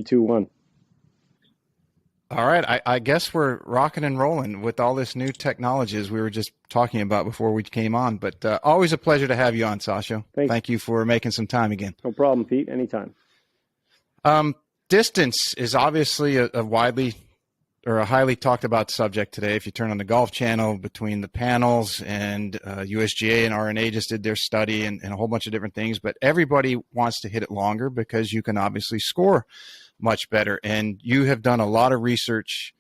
2, 1. All right. I guess we're rocking and rolling with all this new technology as we were just talking about before we came on. But always a pleasure to have you on, Sasho. Thanks. Thank you for making some time again. No problem, Pete. Anytime. Distance is obviously a widely or a highly talked about subject today. If you turn on the Golf Channel, between the panels and USGA and RNA just did their study and a whole bunch of different things. But everybody wants to hit it longer because you can obviously score much better. And you have done a lot of research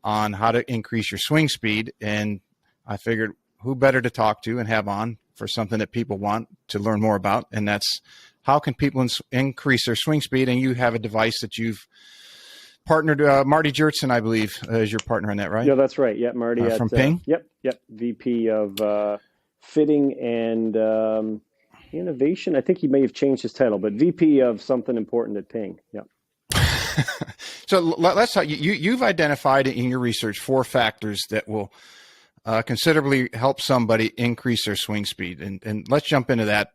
on how to increase your swing speed. And I figured who better to talk to and have on for something that people want to learn more about. And that's how can people increase their swing speed. And you have a device that you've partnered, Marty Jertsen, I believe, is your partner on that, right? Yeah, that's right. Yeah, Marty. From Ping? Yep. VP of fitting and innovation. I think he may have changed his title, but VP of something important at Ping. Yeah. So let's talk. You've identified in your research 4 factors that will considerably help somebody increase their swing speed. And let's jump into that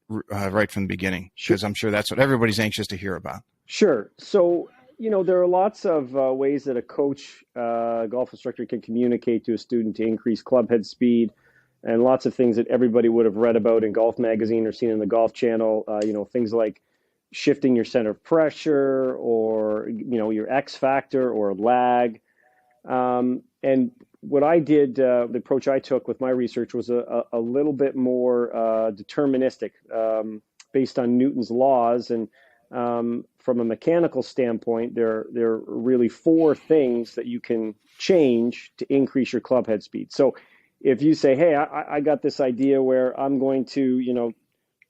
right from the beginning, because I'm sure that's what everybody's anxious to hear about. Sure. So, there are lots of ways that a coach, golf instructor can communicate to a student to increase club head speed, and lots of things that everybody would have read about in Golf Magazine or seen in the Golf Channel, things like shifting your center of pressure or, your X factor or lag. And what I did, the approach I took with my research was a little bit more deterministic, based on Newton's laws. And from a mechanical standpoint, there are really 4 things that you can change to increase your club head speed. So if you say, hey, I got this idea where I'm going to,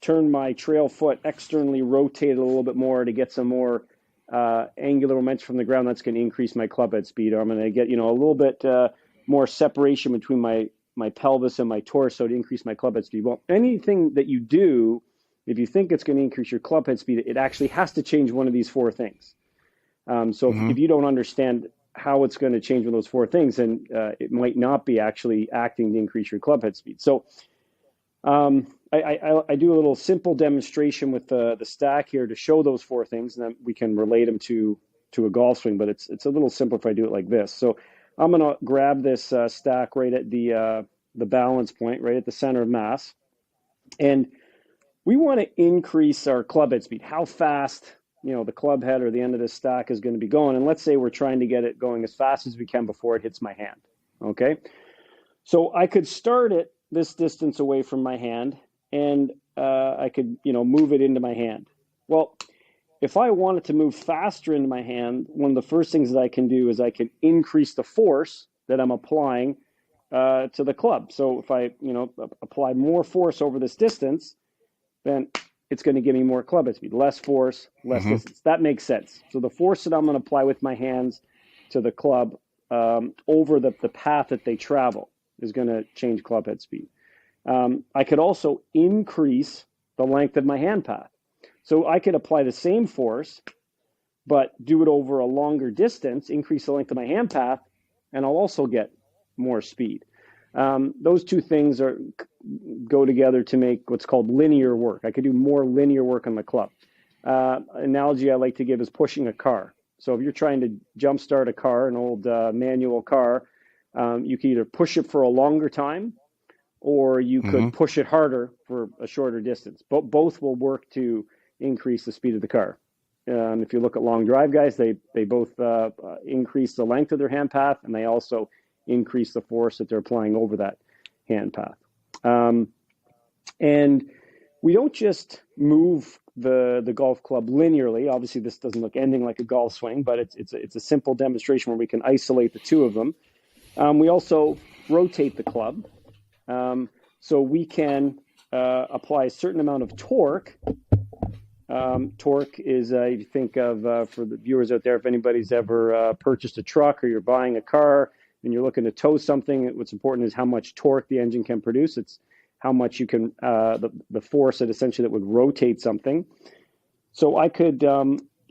turn my trail foot externally, rotate it a little bit more to get some more angular momentum from the ground, that's going to increase my club head speed. Or I'm going to get, a little bit more separation between my pelvis and my torso to increase my club head speed. Well, anything that you do, if you think it's going to increase your club head speed, it actually has to change one of these 4 things. So if you don't understand how it's going to change one of those 4 things, then it might not be actually acting to increase your club head speed. So I do a little simple demonstration with the stack here to show those 4 things, and then we can relate them to a golf swing. But it's a little simpler if I do it like this. So I'm going to grab this stack right at the balance point, right at the center of mass, and we want to increase our club head speed. How fast, the club head or the end of this stack is going to be going. And let's say we're trying to get it going as fast as we can before it hits my hand. Okay. So I could start it this distance away from my hand, and I could, move it into my hand. Well, if I wanted to move faster into my hand, one of the first things that I can do is I can increase the force that I'm applying to the club. So if I, apply more force over this distance, then it's going to give me more club head speed. Less force, less distance. That makes sense. So the force that I'm going to apply with my hands to the club over the path that they travel is going to change club head speed. I could also increase the length of my hand path. So I could apply the same force, but do it over a longer distance, increase the length of my hand path, and I'll also get more speed. Those 2 things go together to make what's called linear work. I could do more linear work on the club. Analogy I like to give is pushing a car. So if you're trying to jumpstart a car, an old manual car, you can either push it for a longer time, or you could push it harder for a shorter distance. But both will work to increase the speed of the car. If you look at long drive guys, they both increase the length of their hand path, and they also increase the force that they're applying over that hand path. And we don't just move the golf club linearly. Obviously, this doesn't look anything like a golf swing, but it's a simple demonstration where we can isolate the 2 of them. We also rotate the club. So we can apply a certain amount of torque. Torque is, if you think of, for the viewers out there, if anybody's ever purchased a truck or you're buying a car and you're looking to tow something, what's important is how much torque the engine can produce. It's how much you can, the force that essentially that would rotate something. So I could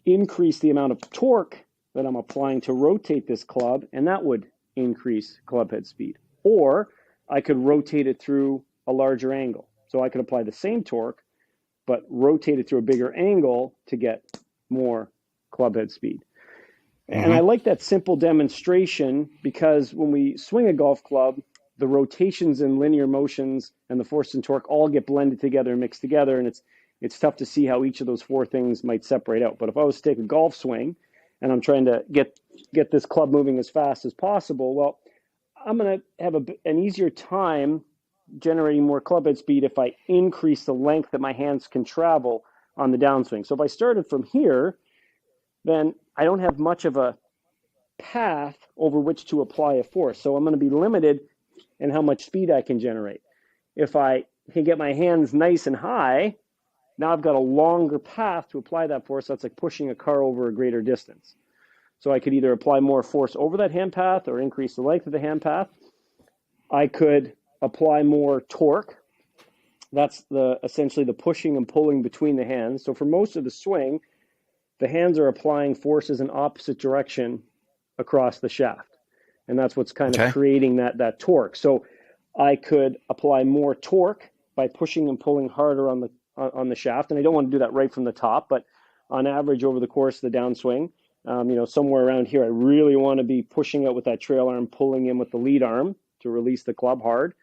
increase the amount of torque that I'm applying to rotate this club, and that would increase club head speed. Or I could rotate it through a larger angle. So I could apply the same torque, but rotate it through a bigger angle to get more club head speed. And I like that simple demonstration because when we swing a golf club, the rotations and linear motions and the force and torque all get blended together and mixed together. And it's tough to see how each of those four things might separate out. But if I was to take a golf swing and I'm trying to get this club moving as fast as possible, well, I'm going to have an easier time generating more club head speed if I increase the length that my hands can travel on the downswing. So if I started from here, then I don't have much of a path over which to apply a force. So I'm going to be limited in how much speed I can generate. If I can get my hands nice and high, now I've got a longer path to apply that force. That's like pushing a car over a greater distance. So I could either apply more force over that hand path or increase the length of the hand path. I could apply more torque. That's essentially the pushing and pulling between the hands. So for most of the swing, the hands are applying forces in opposite direction across the shaft. And that's what's kind of creating that torque. So I could apply more torque by pushing and pulling harder on the shaft. And I don't want to do that right from the top, but on average over the course of the downswing, somewhere around here, I really want to be pushing out with that trail arm, pulling in with the lead arm to release the club hard.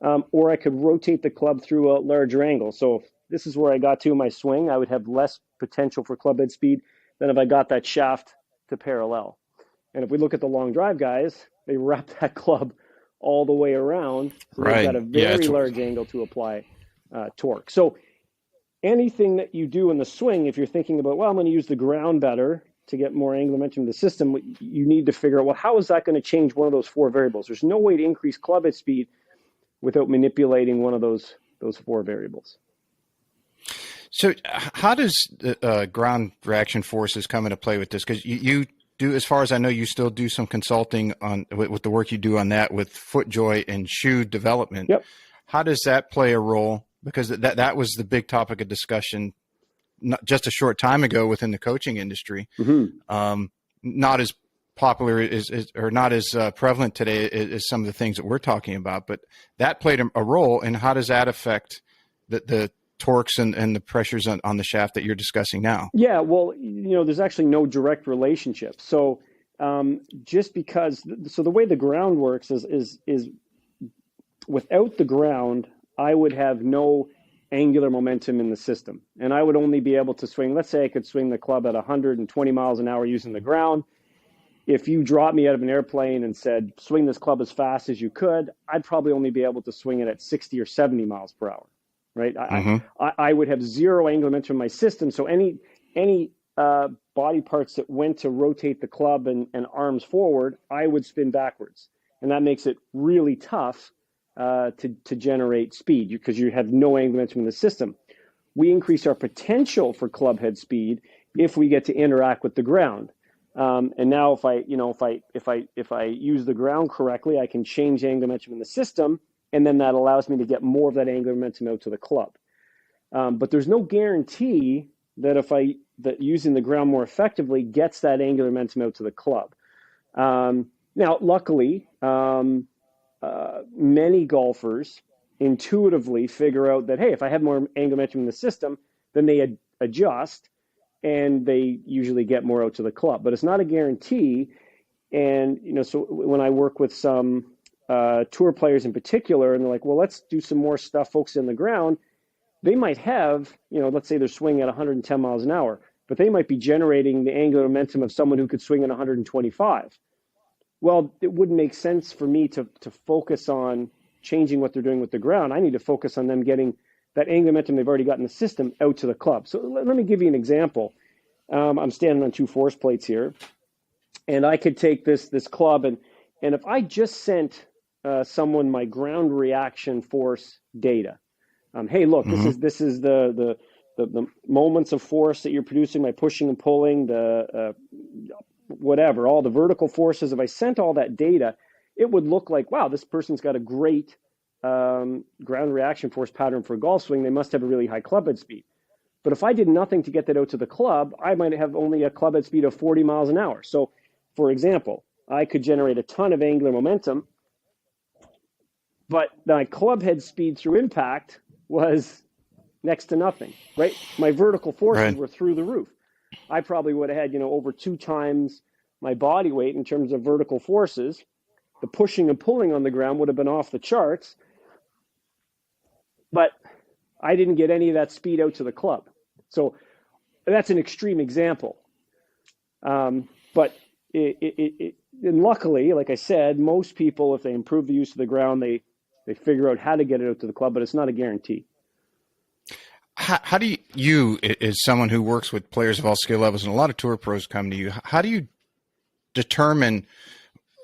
Or I could rotate the club through a larger angle. So if this is where I got to in my swing, I would have less potential for club head speed than if I got that shaft to parallel. And if we look at the long drive guys, they wrap that club all the way around. So they've got a very large angle to apply torque. So anything that you do in the swing, if you're thinking about, well, I'm going to use the ground better to get more angular momentum in the system, you need to figure out, well, how is that going to change one of those four variables? There's no way to increase club head speed without manipulating one of those four variables. So how does ground reaction forces come into play with this? Because you do, as far as I know, you still do some consulting on with the work you do on that with FootJoy and shoe development. Yep. How does that play a role? Because that was the big topic of discussion not just a short time ago within the coaching industry. Not as popular or not as prevalent today as some of the things that we're talking about, but that played a role. And how does that affect the torques and the pressures on the shaft that you're discussing now? Yeah, well, there's actually no direct relationship. So just because, so the way the ground works is without the ground, I would have no angular momentum in the system. And I would only be able to swing, let's say I could swing the club at 120 miles an hour using the ground. If you dropped me out of an airplane and said, swing this club as fast as you could, I'd probably only be able to swing it at 60 or 70 miles per hour, right? I would have zero angular momentum in my system. So any body parts that went to rotate the club and arms forward, I would spin backwards. And that makes it really tough to generate speed because you have no angular momentum in the system. We increase our potential for club head speed if we get to interact with the ground. And now if I use the ground correctly, I can change angular momentum in the system, and then that allows me to get more of that angular momentum out to the club. But there's no guarantee that that using the ground more effectively gets that angular momentum out to the club. Now, luckily, many golfers intuitively figure out that, hey, if I have more angular momentum in the system, then they adjust and they usually get more out to the club. But it's not a guarantee. And, so when I work with some tour players in particular, and they're like, well, let's do some more stuff focused on the ground, they might have, let's say they're swinging at 110 miles an hour, but they might be generating the angular momentum of someone who could swing at 125. Well, it wouldn't make sense for me to focus on changing what they're doing with the ground. I need to focus on them getting that angular momentum they've already got in the system out to the club. So let me give you an example. I'm standing on two force plates here, and I could take this club, and if I just sent someone my ground reaction force data, hey, look, this is the moments of force that you're producing by pushing and pulling, the whatever, all the vertical forces. If I sent all that data, it would look like, wow, this person's got a great ground reaction force pattern for a golf swing. They must have a really high club head speed. But if I did nothing to get that out to the club, I might have only a club head speed of 40 miles an hour. So, for example, I could generate a ton of angular momentum, but my club head speed through impact was next to nothing, right? My vertical forces were through the roof. I probably would have had, over 2 times my body weight in terms of vertical forces. The pushing and pulling on the ground would have been off the charts, but I didn't get any of that speed out to the club. So that's an extreme example. But and luckily, like I said, most people, if they improve the use of the ground, they figure out how to get it out to the club, but it's not a guarantee. How do you, as someone who works with players of all skill levels, and a lot of tour pros come to you, how do you determine,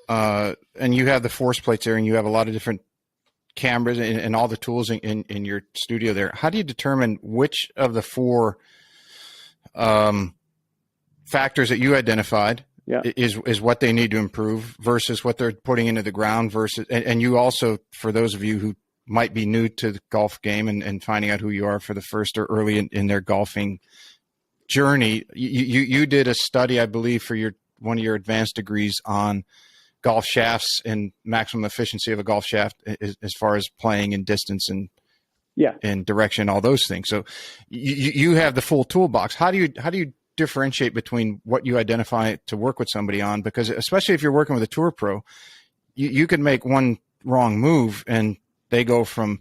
and you have the force plates there and you have a lot of different cameras and all the tools in your studio there, how do you determine which of the four factors that you identified is what they need to improve versus what they're putting into the ground versus, and you also, for those of you who might be new to the golf game and finding out who you are for the first or early in their golfing journey, you did a study, I believe, for one of your advanced degrees on golf shafts and maximum efficiency of a golf shaft as far as playing and distance and direction, all those things. So you have the full toolbox. How do you differentiate between what you identify to work with somebody on? Because especially if you're working with a tour pro, you could make one wrong move and they go from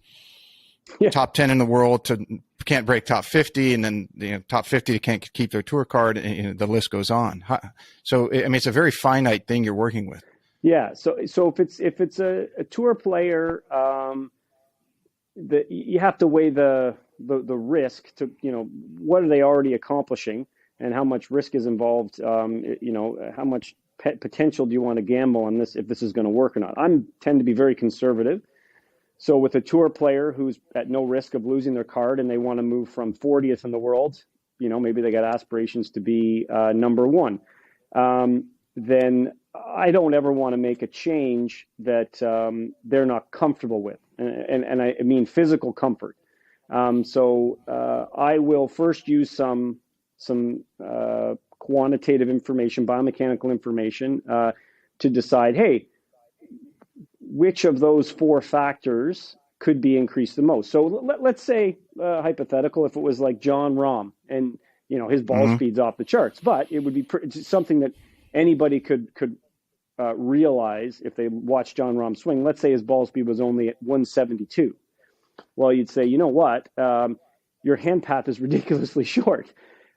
top 10 in the world to can't break top 50, and then top 50 to can't keep their tour card, and the list goes on. So I mean, it's a very finite thing you're working with. Yeah. So if it's a tour player, you have to weigh the risk to what are they already accomplishing and how much risk is involved. How much potential do you want to gamble on this if this is going to work or not? I tend to be very conservative. So with a tour player who's at no risk of losing their card and they want to move from 40th in the world, maybe they got aspirations to be number one, then I don't ever want to make a change that they're not comfortable with. And I mean physical comfort. So I will first use some quantitative information, biomechanical information, to decide, hey, which of those four factors could be increased the most. So let's say, hypothetical, if it was like John Rahm and, his ball speed's off the charts, but it would be something that anybody could realize if they watch John Rahm swing. Let's say his ball speed was only at 172. Well, you'd say, you know what? Your hand path is ridiculously short.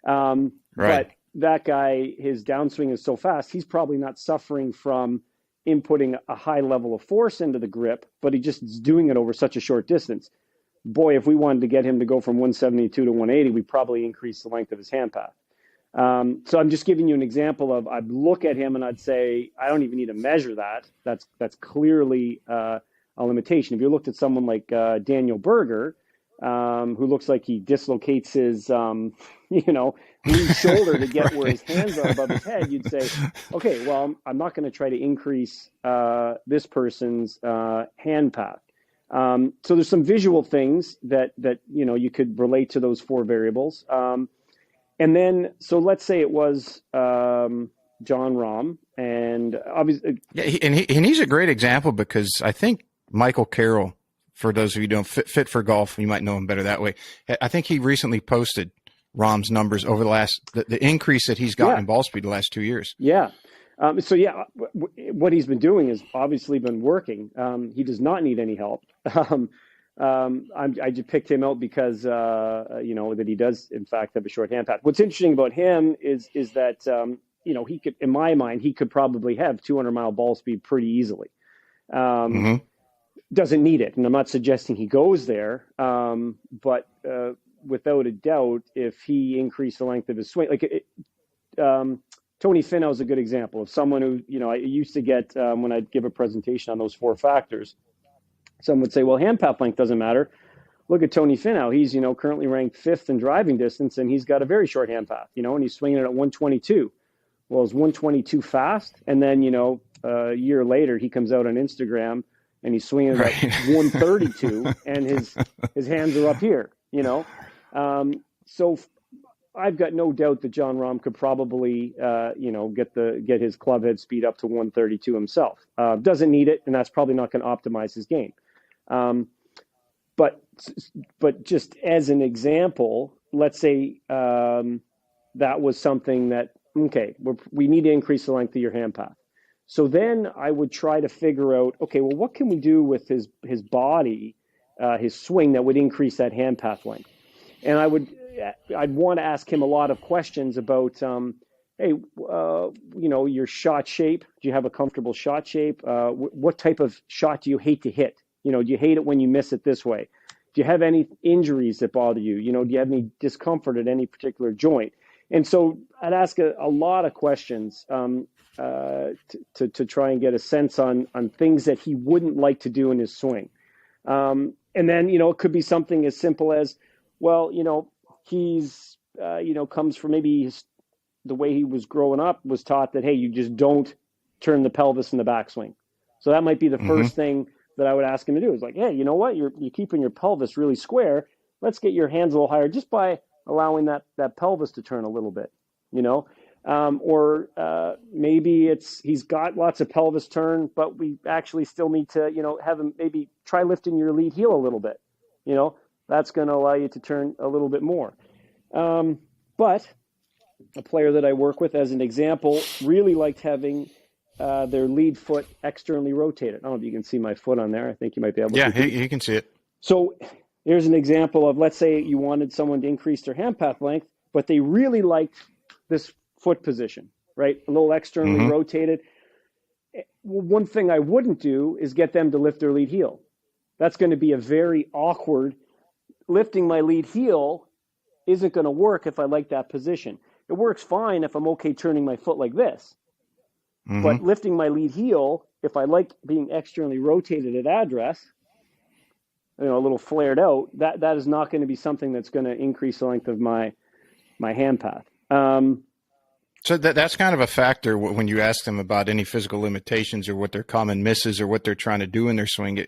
Right. But that guy, his downswing is so fast, he's probably not suffering from inputting a high level of force into the grip, but he just is doing it over such a short distance. Boy, if we wanted to get him to go from 172 to 180, we'd probably increase the length of his hand path. So I'm just giving you an example of, I'd look at him and I'd say, I don't even need to measure that. That's clearly a limitation. If you looked at someone like Daniel Berger, who looks like he dislocates his, loose shoulder to get where his hands are above his head, you'd say, okay, well, I'm not going to try to increase this person's hand path. So there's some visual things that you could relate to those four variables. And then, so let's say it was John Rahm, and obviously, and he's a great example because I think Michael Carroll, for those of you who don't fit for golf, you might know him better that way. I think he recently posted Rahm's numbers over the increase that he's gotten in ball speed the last 2 years. Yeah. What he's been doing has obviously been working. He does not need any help. I just picked him out because, that he does, in fact, have a short hand path. What's interesting about him is that, he could, in my mind, he could probably have 200-mile ball speed pretty easily. Doesn't need it. And I'm not suggesting he goes there. But without a doubt, if he increased the length of his swing, Tony Finau is a good example of someone who, I used to get, when I'd give a presentation on those four factors, some would say, well, hand path length doesn't matter. Look at Tony Finau. He's, currently ranked 5th in driving distance, and he's got a very short hand path, and he's swinging it at 122. Well, is 122 fast? And then, a year later, he comes out on Instagram and he's swinging it at 132, and his hands are up here, So I've got no doubt that John Rahm could probably, get his club head speed up to 132 himself. Doesn't need it, and that's probably not going to optimize his game. But just as an example, let's say that was something that, okay, we need to increase the length of your hand path. So then I would try to figure out, okay, well, what can we do with his body, his swing that would increase that hand path length? And I'd want to ask him a lot of questions about, hey, your shot shape. Do you have a comfortable shot shape? What type of shot do you hate to hit? Do you hate it when you miss it this way? Do you have any injuries that bother you? Do you have any discomfort at any particular joint? And so I'd ask a lot of questions to try and get a sense on things that he wouldn't like to do in his swing. And then, it could be something as simple as, well, he's, comes from maybe the way he was growing up was taught that, hey, you just don't turn the pelvis in the backswing. So that might be the first thing that I would ask him to do is like, hey, you know what? You're keeping your pelvis really square. Let's get your hands a little higher just by allowing that pelvis to turn a little bit, or maybe he's got lots of pelvis turn, but we actually still need to, have him maybe try lifting your lead heel a little bit. That's going to allow you to turn a little bit more. But a player that I work with, as an example, really liked having their lead foot externally rotated. I don't know if you can see my foot on there. I think you might be able to. Yeah, you can see it. So here's an example of, let's say you wanted someone to increase their hand path length, but they really liked this foot position, right? A little externally rotated. Well, one thing I wouldn't do is get them to lift their lead heel. That's going to be a very awkward. Lifting my lead heel isn't going to work if I like that position. It works fine if I'm okay turning my foot like this. But lifting my lead heel, if I like being externally rotated at address, a little flared out, that is not going to be something that's going to increase the length of my hand path. So that's kind of a factor when you ask them about any physical limitations or what their common misses or what they're trying to do in their swing.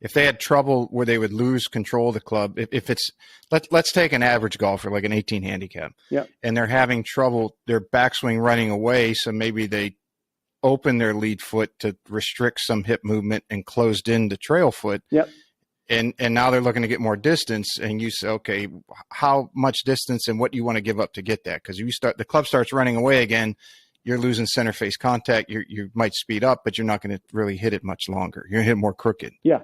If they had trouble where they would lose control of the club, if it's let's take an average golfer like an 18 handicap, and they're having trouble, their backswing running away, so maybe they open their lead foot to restrict some hip movement and closed in the trail foot. And now they're looking to get more distance, and you say, okay, how much distance and what do you want to give up to get that? Because the club starts running away again, you're losing center face contact. You might speed up, but you're not going to really hit it much longer. You're going to hit more crooked. Yeah.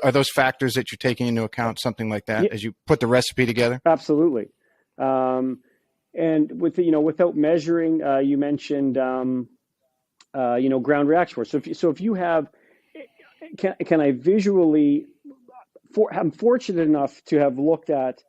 Are those factors that you're taking into account, something like that, as you put the recipe together? Absolutely. And without measuring, you mentioned, ground reaction force. So if you have, can I visually, I'm fortunate enough to have looked at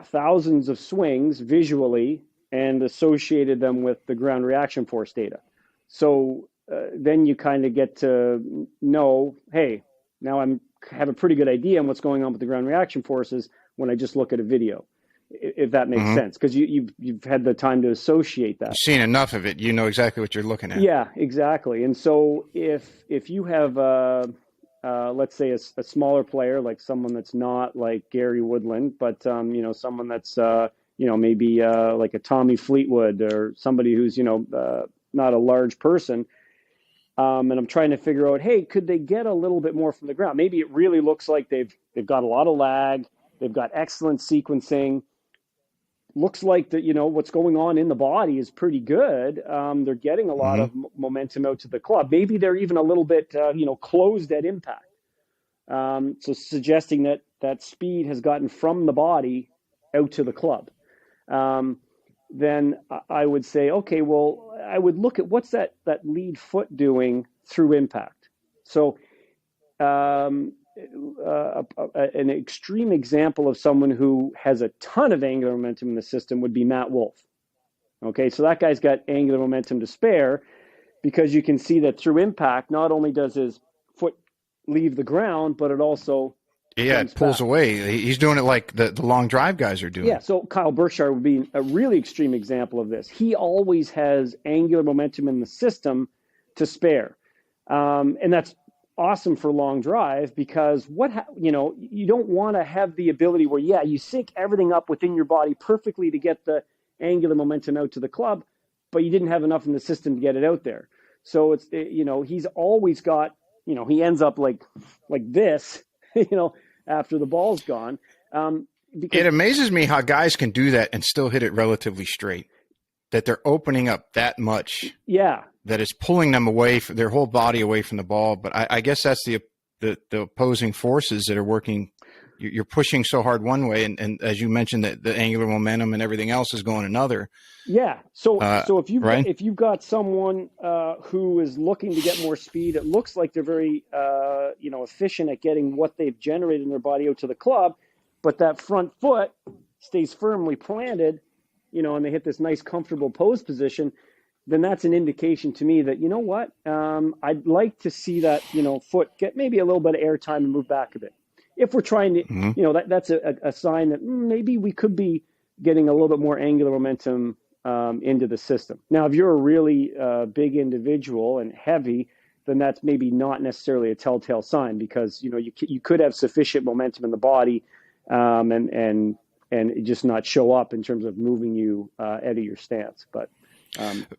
thousands of swings visually and associated them with the ground reaction force data. So then you kind of get to know, hey, now have a pretty good idea on what's going on with the ground reaction forces when I just look at a video, if that makes sense, because you've had the time to associate that. You've seen enough of it, you know exactly what you're looking at. Yeah, exactly. And so if you have let's say a smaller player, like someone that's not like Gary Woodland, but someone that's maybe like a Tommy Fleetwood or somebody who's not a large person, and I'm trying to figure out, hey, could they get a little bit more from the ground? Maybe it really looks like they've got a lot of lag, they've got excellent sequencing. Looks like that what's going on in the body is pretty good. They're getting a lot of momentum out to the club. Maybe they're even a little bit closed at impact. So suggesting that speed has gotten from the body out to the club. Then I would say, okay, well, I would look at what's that lead foot doing through impact. So an extreme example of someone who has a ton of angular momentum in the system would be Matt Wolff. Okay, so that guy's got angular momentum to spare, because you can see that through impact, not only does his foot leave the ground, but it also it pulls back away. He's doing it like the long drive guys are doing. Yeah, so Kyle Berkshire would be a really extreme example of this. He always has angular momentum in the system to spare. And that's awesome for long drive, because you don't want to have the ability where, you sync everything up within your body perfectly to get the angular momentum out to the club, but you didn't have enough in the system to get it out there. So it's, he's always got, he ends up like this, after the ball's gone. It amazes me how guys can do that and still hit it relatively straight, that they're opening up that much. Yeah. That it's pulling them away, from their whole body away from the ball. But I guess that's the opposing forces that are working. You're pushing so hard one way, and as you mentioned, that the angular momentum and everything else is going another. Yeah. So if you've got someone who is looking to get more speed, it looks like they're very efficient at getting what they've generated in their body out to the club, but that front foot stays firmly planted, and they hit this nice comfortable pose position. Then that's an indication to me that, I'd like to see that, foot get maybe a little bit of air time and move back a bit. If we're trying to, that's a sign that maybe we could be getting a little bit more angular momentum into the system. Now, if you're a really big individual and heavy, then that's maybe not necessarily a telltale sign, because, you could have sufficient momentum in the body and it just not show up in terms of moving you out of your stance. But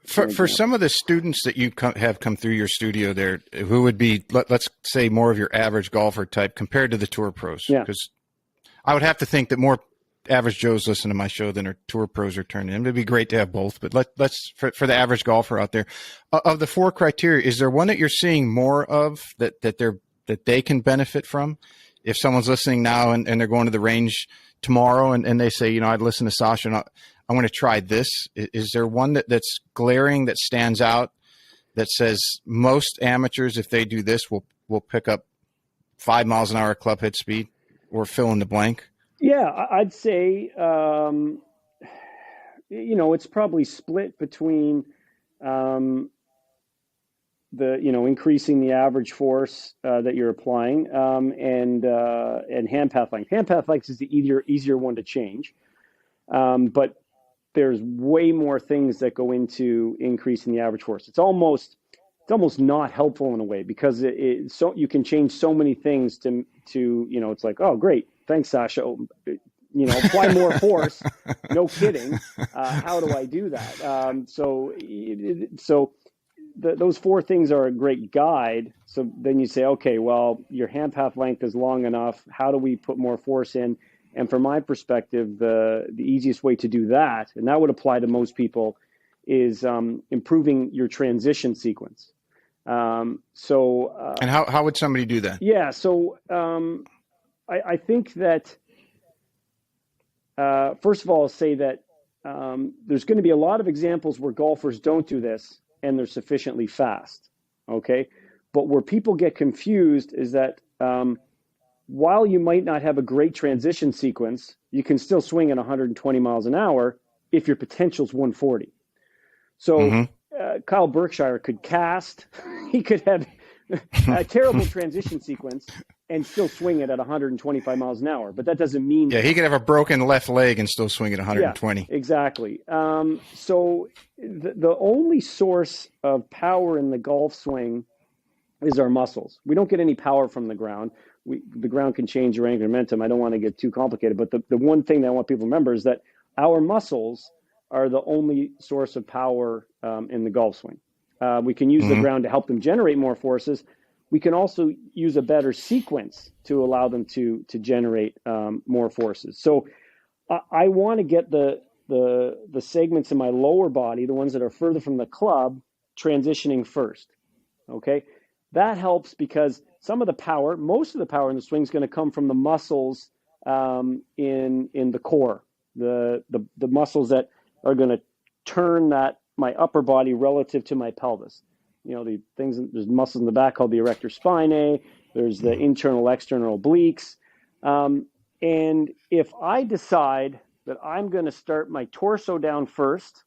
for some of the students that you have come through your studio there, who would be, let's say, more of your average golfer type compared to the tour pros, because I would have to think that more average Joes listen to my show than our tour pros are turning in. It'd be great to have both, but let's for the average golfer out there, of the 4 criteria, is there one that you're seeing more of that they can benefit from? If someone's listening now and they're going to the range tomorrow and they say, I'd listen to Sasha and I want to try this. Is there one that's glaring, that stands out, that says most amateurs, if they do this, will pick up 5 miles an hour club head speed, or fill in the blank? Yeah, I'd say, it's probably split between increasing the average force that you're applying and hand path length. Hand path length is the easier one to change, but there's way more things that go into increasing the average force. It's almost not helpful in a way, because so you can change so many things to it's like, oh great, thanks Sasha, apply more force. No kidding. How do I do that? So those 4 things are a great guide. So then you say, okay, well, your hand path length is long enough. How do we put more force in? And from my perspective, the easiest way to do that, and that would apply to most people, is improving your transition sequence. And how would somebody do that? Yeah, so I think that first of all, I'll say that there's going to be a lot of examples where golfers don't do this and they're sufficiently fast. Okay, but where people get confused is that while you might not have a great transition sequence, you can still swing at 120 miles an hour if your potential's 140. So Kyle Berkshire could cast, he could have a terrible transition sequence and still swing it at 125 miles an hour. But that doesn't mean... Yeah, he could have a broken left leg and still swing at 120. Yeah, exactly. So the only source of power in the golf swing is our muscles. We don't get any power from the ground. The ground can change your angular momentum. I don't want to get too complicated, but the one thing that I want people to remember is that our muscles are the only source of power in the golf swing. We can use the ground to help them generate more forces. We can also use a better sequence to allow them to generate more forces. So I want to get the segments in my lower body, the ones that are further from the club, transitioning first. Okay, that helps because some of the power, most of the power in the swing is going to come from the muscles in the core, the muscles that are going to turn my upper body relative to my pelvis. The things, there's muscles in the back called the erector spinae. There's the internal, external obliques. And if I decide that I'm going to start my torso down first,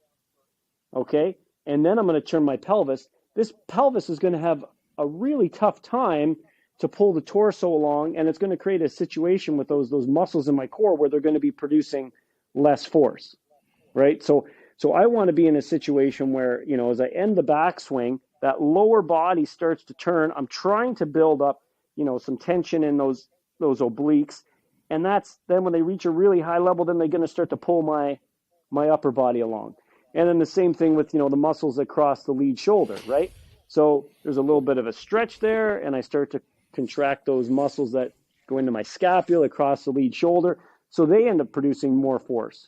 okay, and then I'm going to turn my pelvis, this pelvis is going to have a really tough time to pull the torso along, and it's going to create a situation with those muscles in my core where they're going to be producing less force, right? So I want to be in a situation where, as I end the backswing, that lower body starts to turn. I'm trying to build up, some tension in those obliques, and that's then when they reach a really high level, then they're going to start to pull my upper body along. And then the same thing with, the muscles across the lead shoulder, right? So there's a little bit of a stretch there, and I start to contract those muscles that go into my scapula across the lead shoulder. So they end up producing more force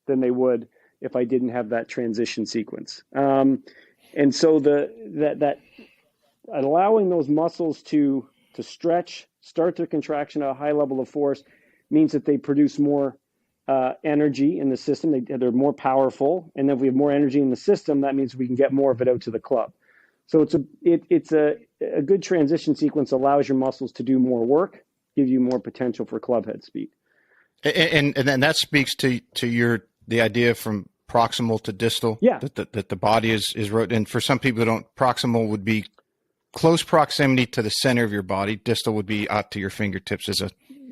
than they would if I didn't have that transition sequence. And so that allowing those muscles to stretch, start their contraction at a high level of force, means that they produce more energy in the system. They're more powerful, and if we have more energy in the system, that means we can get more of it out to the club. So it's a good transition sequence. Allows your muscles to do more work, give you more potential for club head speed. And then that speaks to the idea from proximal to distal. Yeah. That the body is wrote. And for some people who don't, proximal would be close proximity to the center of your body. Distal would be out to your fingertips as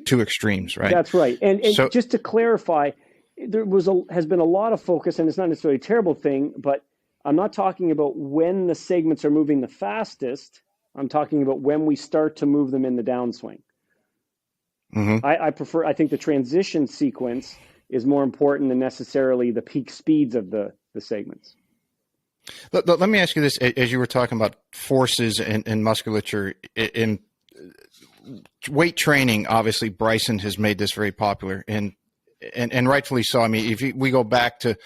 two extremes, right? That's right. And so, just to clarify, there has been a lot of focus, and it's not necessarily a terrible thing, but I'm not talking about when the segments are moving the fastest. I'm talking about when we start to move them in the downswing. Mm-hmm. I think the transition sequence is more important than necessarily the peak speeds of the segments. Let me ask you this, as you were talking about forces and musculature in weight training. Obviously, Bryson has made this very popular, and rightfully so. I mean, if we go back to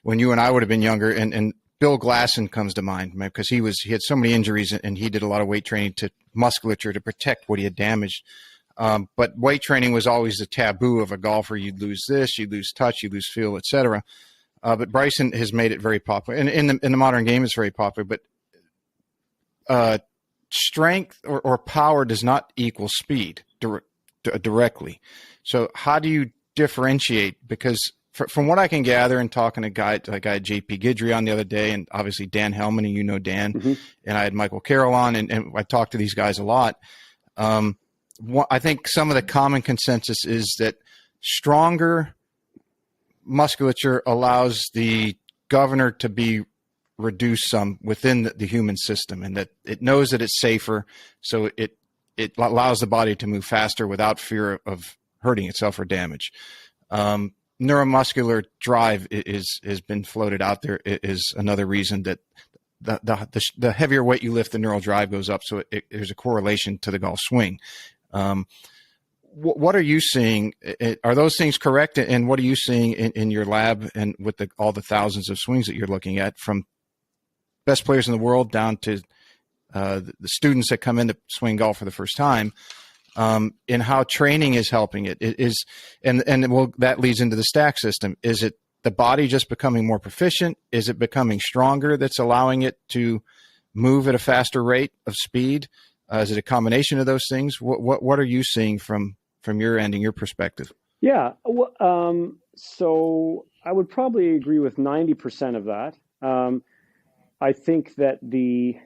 when you and I would have been younger, and Bill Glasson comes to mind, because he had so many injuries, and he did a lot of weight training to musculature to protect what he had damaged. But weight training was always the taboo of a golfer. You'd lose this, you'd lose touch, you'd lose feel, etc. But Bryson has made it very popular, and in the modern game, it's very popular. But strength or power does not equal speed directly. So how do you differentiate? Because from what I can gather, and talking to a guy J.P. Guidry on the other day, and obviously Dan Hellman, and Dan, mm-hmm. and I had Michael Carroll on, and I talked to these guys a lot. I think some of the common consensus is that stronger musculature allows the governor to be reduced some within the human system, and that it knows that it's safer, so it allows the body to move faster without fear of hurting itself or damage. Neuromuscular drive has been floated out there is another reason that the heavier weight you lift, the neural drive goes up, so there's a correlation to the golf swing. What are you seeing? Are those things correct? And what are you seeing in your lab and with all the thousands of swings that you're looking at, from best players in the world down to the students that come in to swing golf for the first time, and how training is helping it? That leads into the stack system. Is it the body just becoming more proficient? Is it becoming stronger that's allowing it to move at a faster rate of speed? Is it a combination of those things? What are you seeing from your end and your perspective? Yeah, so I would probably agree with 90% of that. I think that the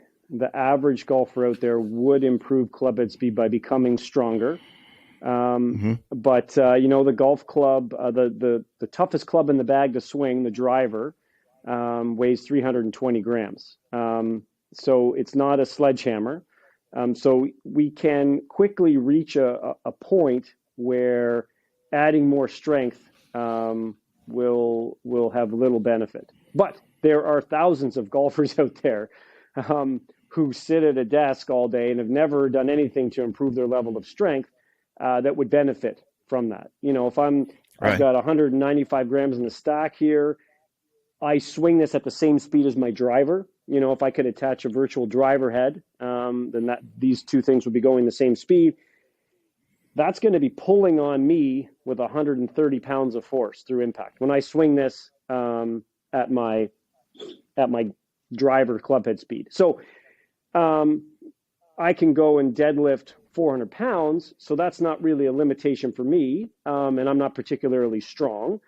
average golfer out there would improve club head speed by becoming stronger. Mm-hmm. But the golf club, the toughest club in the bag to swing, the driver, weighs 320 grams. So it's not a sledgehammer. So we can quickly reach a point where adding more strength will have little benefit. But there are thousands of golfers out there who sit at a desk all day and have never done anything to improve their level of strength that would benefit from that. If I've got 195 grams in the stack here, I swing this at the same speed as my driver. If I could attach a virtual driver head, then these two things would be going the same speed. That's going to be pulling on me with 130 pounds of force through impact. When I swing this at my driver club head speed. So I can go and deadlift 400 pounds. So that's not really a limitation for me. And I'm not particularly strong.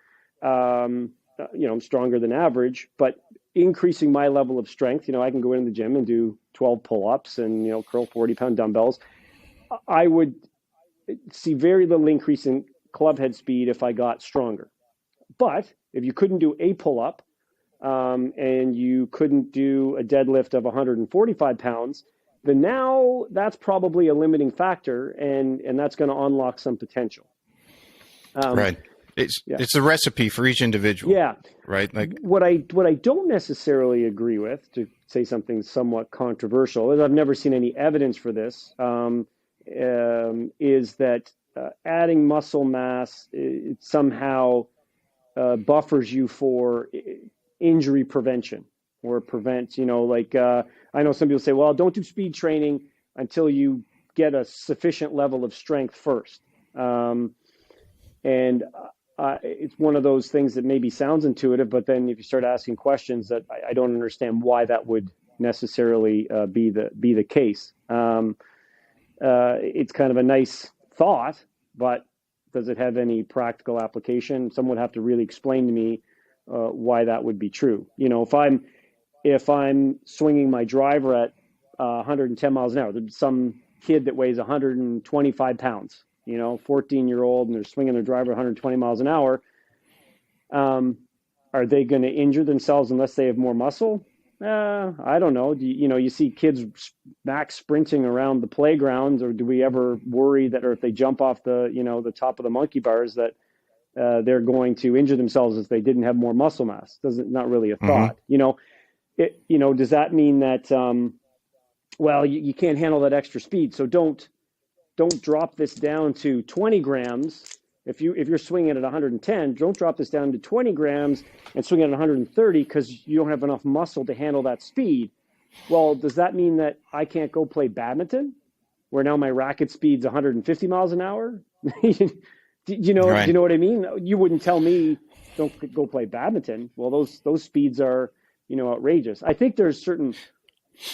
I'm stronger than average, but increasing my level of strength, I can go into the gym and do 12 pull-ups and, curl 40-pound dumbbells. I would see very little increase in club head speed if I got stronger. But if you couldn't do a pull-up and you couldn't do a deadlift of 145 pounds, then now that's probably a limiting factor, and that's going to unlock some potential. Right. It's a recipe for each individual. Yeah. Right. Like what I don't necessarily agree with, to say something somewhat controversial, is I've never seen any evidence for this, is that adding muscle mass, it somehow buffers you for injury prevention, or prevents, I know some people say, well, don't do speed training until you get a sufficient level of strength first. And it's one of those things that maybe sounds intuitive, but then if you start asking questions, that I don't understand why that would necessarily be the case. It's kind of a nice thought, but does it have any practical application? Someone would have to really explain to me why that would be true. If I'm swinging my driver at 110 miles an hour, there's some kid that weighs 125 pounds, 14-year-old, and they're swinging their driver 120 miles an hour. Are they going to injure themselves unless they have more muscle? I don't know. You see kids max sprinting around the playgrounds, or do we ever worry that, or if they jump off the top of the monkey bars, that they're going to injure themselves if they didn't have more muscle mass? Not really a thought. Does that mean that, you can't handle that extra speed, so don't drop this down to 20 grams. If you're swinging at 110, don't drop this down to 20 grams and swing at 130 because you don't have enough muscle to handle that speed. Well, does that mean that I can't go play badminton, where now my racket speed's 150 miles an hour? Do you know what I mean? You wouldn't tell me don't go play badminton. Well, those speeds are, outrageous. I think there's certain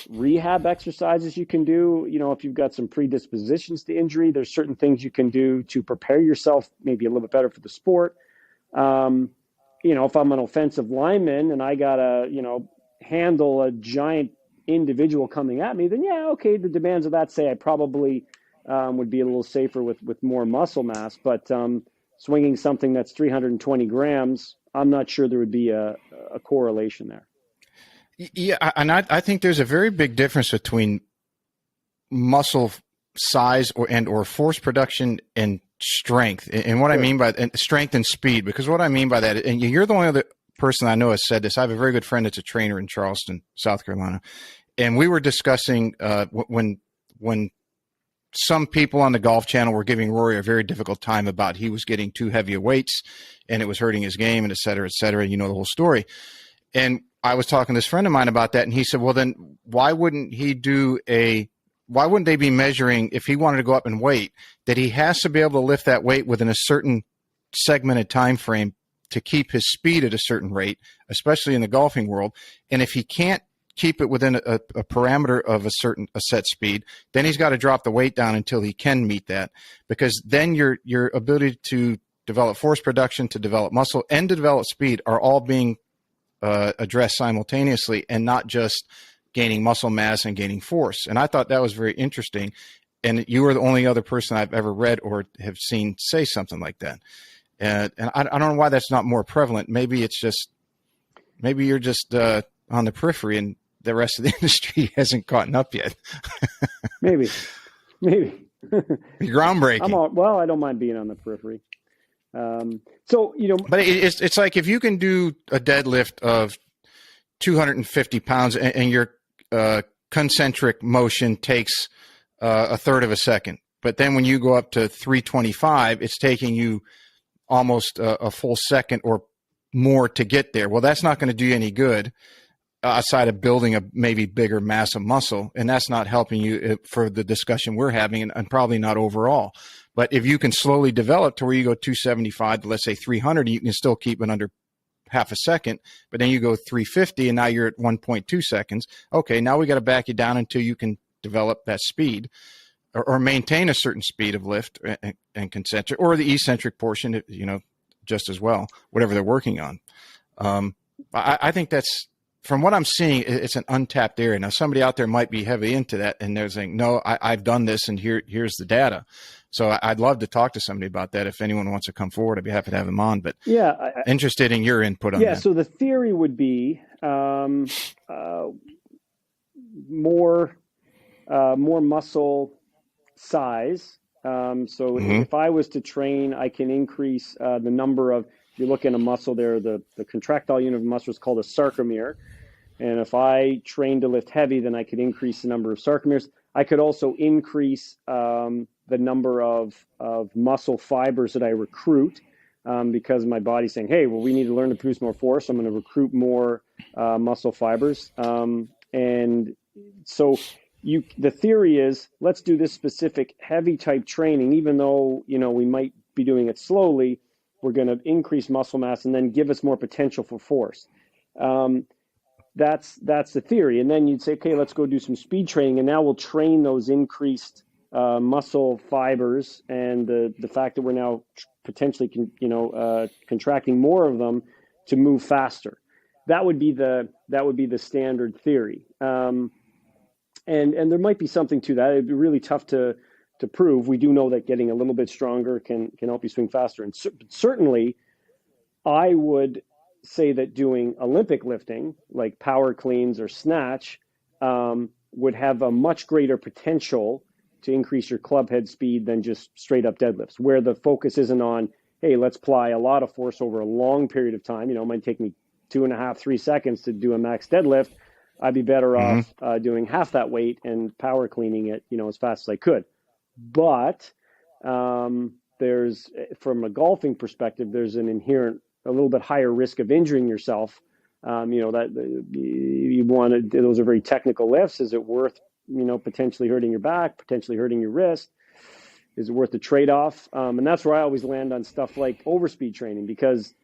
rehab exercises you can do. If you've got some predispositions to injury, there's certain things you can do to prepare yourself maybe a little bit better for the sport. If I'm an offensive lineman and I gotta, handle a giant individual coming at me, then the demands of that say I probably would be a little safer with more muscle mass. But swinging something that's 320 grams, I'm not sure there would be a correlation there. Yeah, and I think there's a very big difference between muscle size or force production and strength. And what I mean by strength and speed, because what I mean by that, and you're the only other person I know has said this. I have a very good friend that's a trainer in Charleston, South Carolina, and we were discussing when some people on the Golf Channel were giving Rory a very difficult time about he was getting too heavy weights and it was hurting his game, and et cetera, the whole story. And I was talking to this friend of mine about that, and he said, well, then why wouldn't they be measuring, if he wanted to go up in weight, that he has to be able to lift that weight within a certain segmented time frame to keep his speed at a certain rate, especially in the golfing world. And if he can't keep it within a parameter of a set speed, then he's got to drop the weight down until he can meet that, because then your ability to develop force production, to develop muscle, and to develop speed are all being addressed simultaneously, and not just gaining muscle mass and gaining force. And I thought that was very interesting. And you were the only other person I've ever read or have seen say something like that. And I don't know why that's not more prevalent. Maybe you're just on the periphery and the rest of the industry hasn't caught up yet. Maybe. Groundbreaking. I don't mind being on the periphery. But it's like if you can do a deadlift of 250 pounds and your concentric motion takes a third of a second, but then when you go up to 325, it's taking you almost a full second or more to get there. Well, that's not going to do you any good outside of building a maybe bigger mass of muscle, and that's not helping you for the discussion we're having, and probably not overall. But if you can slowly develop to where you go 275 to, let's say, 300, you can still keep it under half a second, but then you go 350 and now you're at 1.2 seconds. Okay, now we got to back you down until you can develop that speed or maintain a certain speed of lift and concentric, or the eccentric portion, just as well, whatever they're working on. I think that's, from what I'm seeing, it's an untapped area. Now, somebody out there might be heavy into that, and they're saying, no, I've done this, and here's the data. So I'd love to talk to somebody about that. If anyone wants to come forward, I'd be happy to have them on. But interested in your input on that. Yeah, so the theory would be more muscle size. If I was to train, I can increase the number of, if you look at a muscle there, the contractile unit of muscle is called a sarcomere. And if I train to lift heavy, then I could increase the number of sarcomeres. I could also increase the number of muscle fibers that I recruit, because my body's saying, hey, well, we need to learn to produce more force. I'm going to recruit more muscle fibers. And so the theory is, let's do this specific heavy type training, even though, we might be doing it slowly, we're going to increase muscle mass and then give us more potential for force. That's the theory. And then you'd say, okay, let's go do some speed training. And now we'll train those increased muscle fibers, and the fact that we're now potentially contracting more of them to move faster. That would be the standard theory. And there might be something to that. It'd be really tough to prove. We do know that getting a little bit stronger can help you swing faster. And certainly, I would say that doing Olympic lifting, like power cleans or snatch, would have a much greater potential to increase your club head speed than just straight up deadlifts, where the focus isn't on, hey, let's apply a lot of force over a long period of time. It might take me 2.5, 3 seconds to do a max deadlift. I'd be better off doing half that weight and power cleaning it, as fast as I could. But there's, from a golfing perspective, there's an inherent, a little bit higher risk of injuring yourself. That you want to, those are very technical lifts. Is it worth, potentially hurting your back, potentially hurting your wrist? Is it worth the trade-off? And that's where I always land on stuff like overspeed training, because,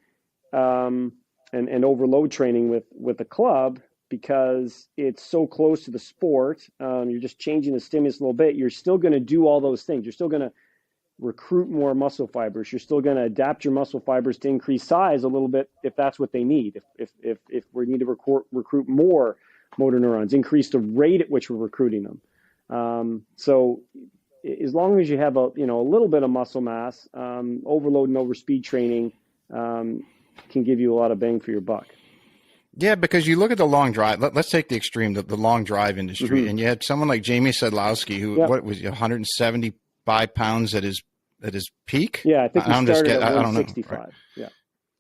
and overload training with a club, because it's so close to the sport. You're just changing the stimulus a little bit. You're still going to do all those things. You're still going to recruit more muscle fibers. You're still going to adapt your muscle fibers to increase size a little bit if that's what they need. If we need to recruit more motor neurons, increase the rate at which we're recruiting them. So as long as you have a little bit of muscle mass, overload and overspeed training can give you a lot of bang for your buck. Yeah, because you look at the long drive. Let's take the extreme, the long drive industry, and you had someone like Jamie Sedlowski, who what was 175 pounds at his peak. Yeah, I think he started at 165. Right. Yeah,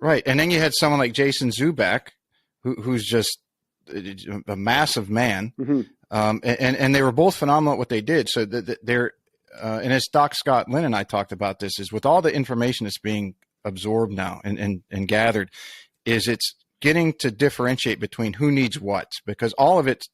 right. And then you had someone like Jason Zubak, who's just a massive man, and they were both phenomenal at what they did. So they're and as Doc Scott Lynn and I talked about this, is with all the information that's being absorbed now and gathered, is it's getting to differentiate between who needs what, because all of it,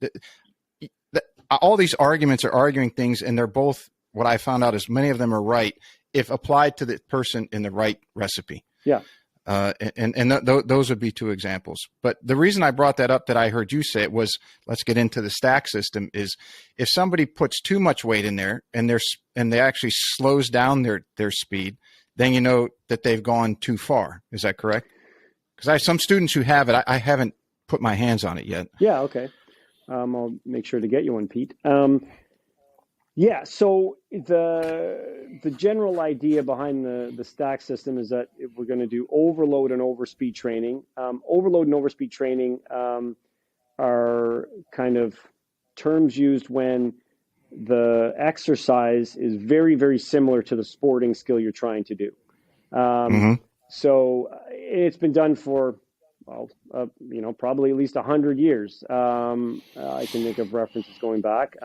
all these arguments are arguing things, and they're both, what I found out is many of them are right if applied to the person in the right recipe. Yeah. Those would be two examples. But the reason I brought that up, that I heard you say it, was, let's get into the stack system, is if somebody puts too much weight in there and they actually slows down their speed, then you know that they've gone too far. Is that correct? Because I have some students who have it. I haven't put my hands on it yet. Yeah, okay. I'll make sure to get you one, Pete. Yeah, so the general idea behind the stack system is that if we're going to do overload and overspeed training. Overload and overspeed training are kind of terms used when the exercise is very, very similar to the sporting skill you're trying to do. So it's been done for, probably at least 100 years. I can think of references going back.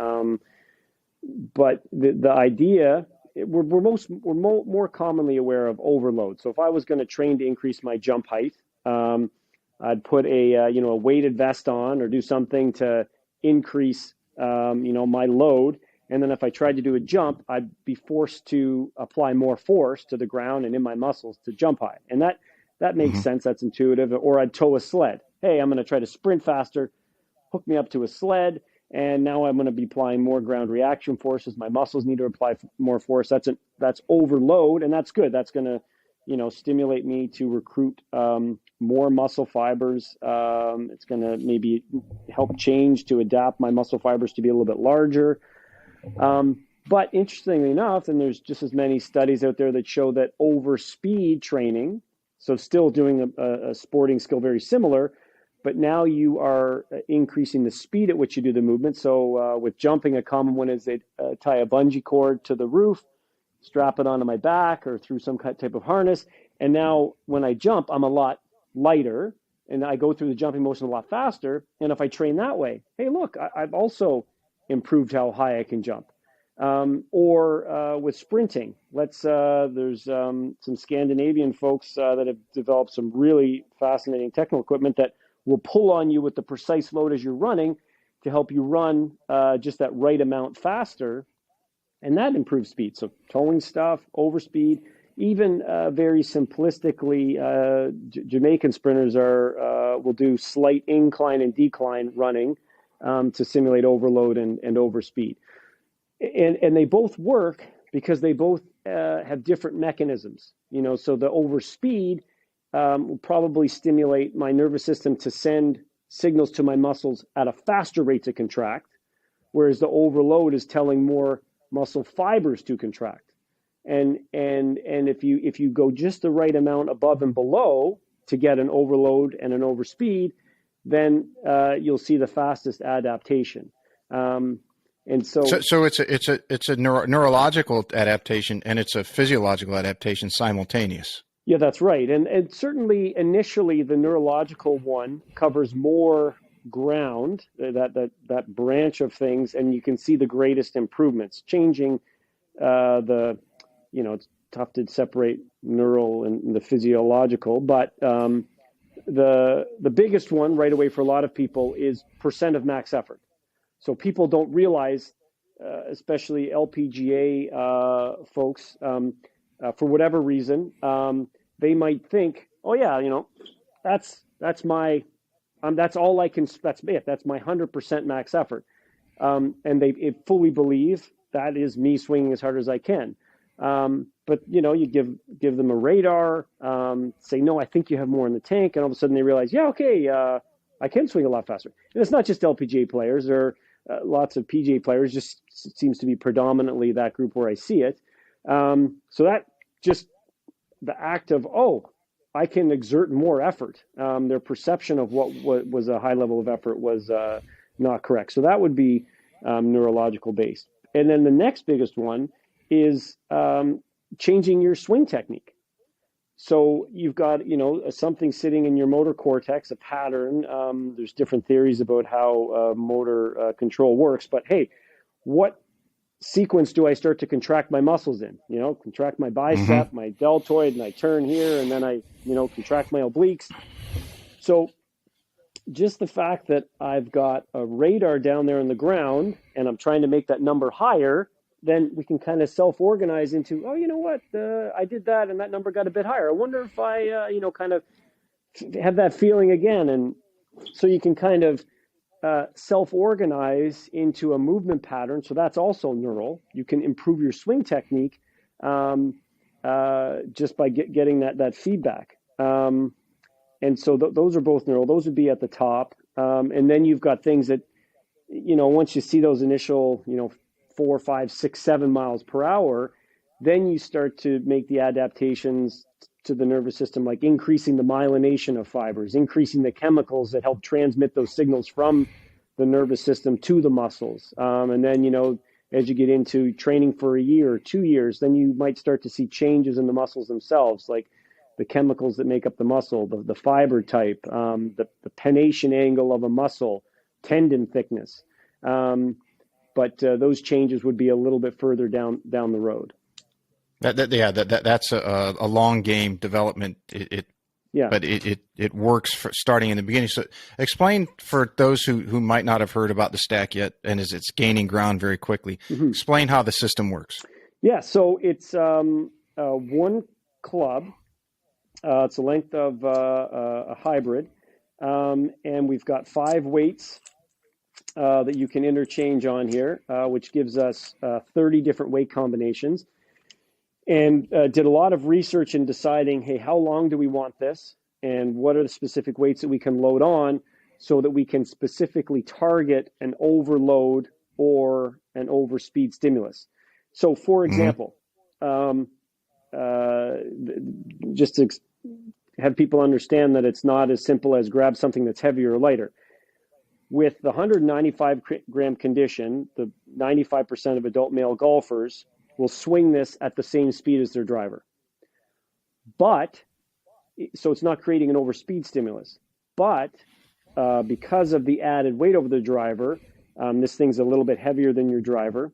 But the idea, we're more commonly aware of overload. So if I was going to train to increase my jump height, I'd put a weighted vest on or do something to increase my load. And then if I tried to do a jump, I'd be forced to apply more force to the ground and in my muscles to jump high. And that makes sense. That's intuitive. Or I'd tow a sled. Hey, I'm going to try to sprint faster, hook me up to a sled. And now I'm going to be applying more ground reaction forces. My muscles need to apply more force. That's overload, and that's good. That's going to, stimulate me to recruit more muscle fibers. It's going to maybe help change to adapt my muscle fibers to be a little bit larger. But interestingly enough, and there's just as many studies out there that show that overspeed training, so still doing a sporting skill very similar, but now you are increasing the speed at which you do the movement. So with jumping, a common one is they tie a bungee cord to the roof, strap it onto my back or through some type of harness. And now when I jump, I'm a lot lighter and I go through the jumping motion a lot faster. And if I train that way, hey, look, I've also improved how high I can jump. Or with sprinting, there's some Scandinavian folks that have developed some really fascinating technical equipment that will pull on you with the precise load as you're running to help you run just that right amount faster. And that improves speed. So towing stuff, overspeed, even very simplistically, Jamaican sprinters will do slight incline and decline running to simulate overload and overspeed. And they both work because they both have different mechanisms. So the overspeed will probably stimulate my nervous system to send signals to my muscles at a faster rate to contract, whereas the overload is telling more muscle fibers to contract. And if you go just the right amount above and below to get an overload and an overspeed, then you'll see the fastest adaptation. And so it's a neurological adaptation and it's a physiological adaptation simultaneous. Yeah, that's right. And certainly initially the neurological one covers more ground, that branch of things, and you can see the greatest improvements, changing it's tough to separate neural and the physiological, but the biggest one right away for a lot of people is percent of max effort. So people don't realize, especially LPGA folks, for whatever reason, they might think, oh yeah, that's all I can. That's it. That's my 100% max effort, and they fully believe that is me swinging as hard as I can. But you give them a radar, say no, I think you have more in the tank, and all of a sudden they realize, yeah, okay, I can swing a lot faster. And it's not just LPGA players. There are lots of PGA players. Just seems to be predominantly that group where I see it. So that just the act of, I can exert more effort. Their perception of what was a high level of effort was not correct. So that would be neurological based. And then the next biggest one is changing your swing technique. So you've got, something sitting in your motor cortex, a pattern. There's different theories about how motor control works. But hey, what sequence do I start to contract my muscles in? Contract my bicep, my deltoid, and I turn here, and then I, contract my obliques. So just the fact that I've got a radar down there in the ground and I'm trying to make that number higher, then we can kind of self-organize into, you know what, I did that and that number got a bit higher. I wonder if I, kind of have that feeling again. And so you can kind of self-organize into a movement pattern. So that's also neural. You can improve your swing technique just by getting that feedback. And so those are both neural. Those would be at the top. And then you've got things that, once you see those initial, 4, 5, 6, 7 miles per hour, then you start to make the adaptations to the nervous system, like increasing the myelination of fibers, increasing the chemicals that help transmit those signals from the nervous system to the muscles. And then, as you get into training for a year or 2 years, then you might start to see changes in the muscles themselves, like the chemicals that make up the muscle, the fiber type, the pennation angle of a muscle, tendon thickness. But those changes would be a little bit further down the road. That's a long game development. But it works for starting in the beginning. So explain for those who might not have heard about the stack yet, and as it's gaining ground very quickly, explain how the system works. Yeah, so it's one club. It's the length of a hybrid, and we've got 5 weights that you can interchange on here, which gives us 30 different weight combinations. And did a lot of research in deciding, hey, how long do we want this? And what are the specific weights that we can load on so that we can specifically target an overload or an overspeed stimulus? So, for example, just to have people understand that it's not as simple as grab something that's heavier or lighter. With the 195 gram condition, the 95% of adult male golfers will swing this at the same speed as their driver. So it's not creating an overspeed stimulus. But because of the added weight over the driver, this thing's a little bit heavier than your driver,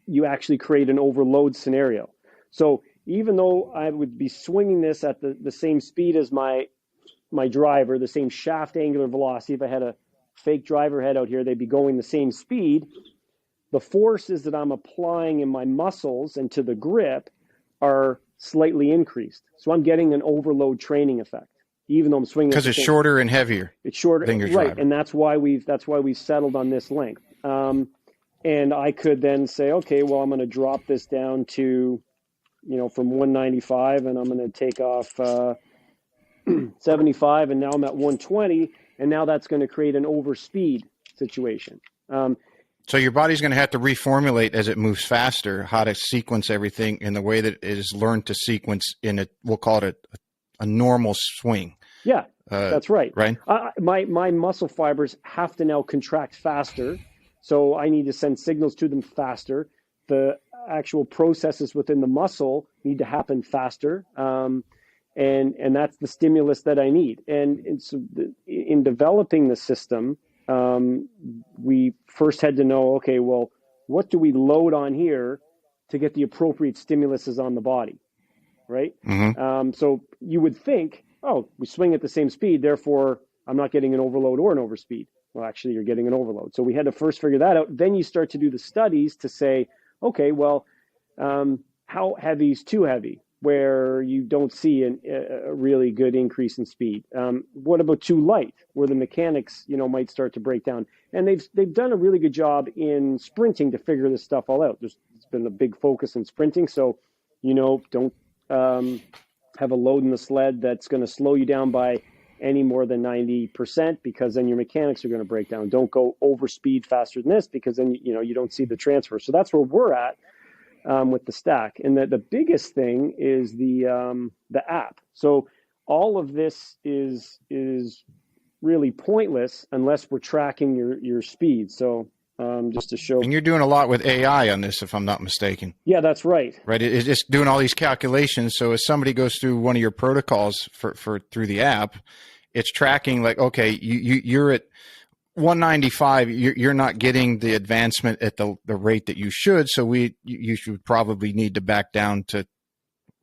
you actually create an overload scenario. So even though I would be swinging this at the same speed as my driver, the same shaft angular velocity, if I had a fake driver head out here, they'd be going the same speed. The forces that I'm applying in my muscles and to the grip are slightly increased. So I'm getting an overload training effect, even though I'm swinging. Because it's shorter and heavier. It's shorter, than your right? driver. And that's why we've settled on this length. And I could then say, okay, well, I'm going to drop this down to, from 195, and I'm going to take off 75, and now I'm at 120, and now that's going to create an overspeed situation. So your body's going to have to reformulate as it moves faster how to sequence everything in the way that it is learned to sequence we'll call it a normal swing. Yeah, that's right. Right. My muscle fibers have to now contract faster, so I need to send signals to them faster. The actual processes within the muscle need to happen faster, and that's the stimulus that I need. And so in developing the system, we first had to know, okay, well, what do we load on here to get the appropriate stimuluses on the body, right? Mm-hmm. So you would think, oh, we swing at the same speed, therefore I'm not getting an overload or an overspeed. Well, actually, you're getting an overload. So we had to first figure that out. Then you start to do the studies to say, okay, well, how heavy is too heavy, where you don't see a really good increase in speed? What about too light, where the mechanics, might start to break down? And they've done a really good job in sprinting to figure this stuff all out. There's been a big focus in sprinting, so don't have a load in the sled that's going to slow you down by any more than 90%, because then your mechanics are going to break down. Don't go over speed faster than this, because then you don't see the transfer. So that's where we're at. With the stack. And the biggest thing is the app. So all of this is really pointless unless we're tracking your speed. So just to show. And you're doing a lot with AI on this, if I'm not mistaken. Yeah, that's right. Right. It's just doing all these calculations. So as somebody goes through one of your protocols for through the app, it's tracking like, okay, you're at 195, you're not getting the advancement at the rate that you should. So you should probably need to back down to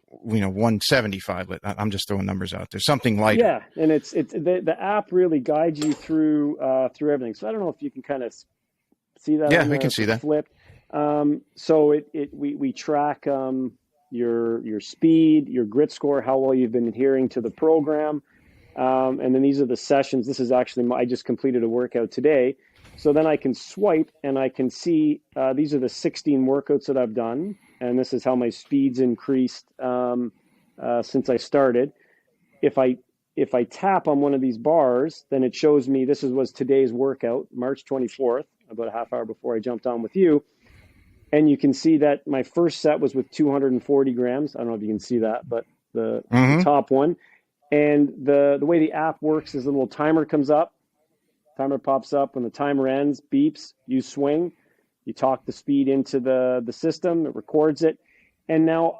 175. I'm just throwing numbers out there, something lighter. Yeah, and it's the app really guides you through everything. So I don't know if you can kind of see that. Yeah, we can see that. Flip. So we track your speed, your grit score, how well you've been adhering to the program. And then these are the sessions. This is actually, I just completed a workout today. So then I can swipe and I can see, these are the 16 workouts that I've done. And this is how my speed's increased since I started. If I tap on one of these bars, then it shows me this was today's workout, March 24th, about a half hour before I jumped on with you. And you can see that my first set was with 240 grams. I don't know if you can see that, but the top one. And the way the app works is a little timer comes up. Timer pops up. When the timer ends, beeps, you swing. You talk the speed into the system. It records it. And now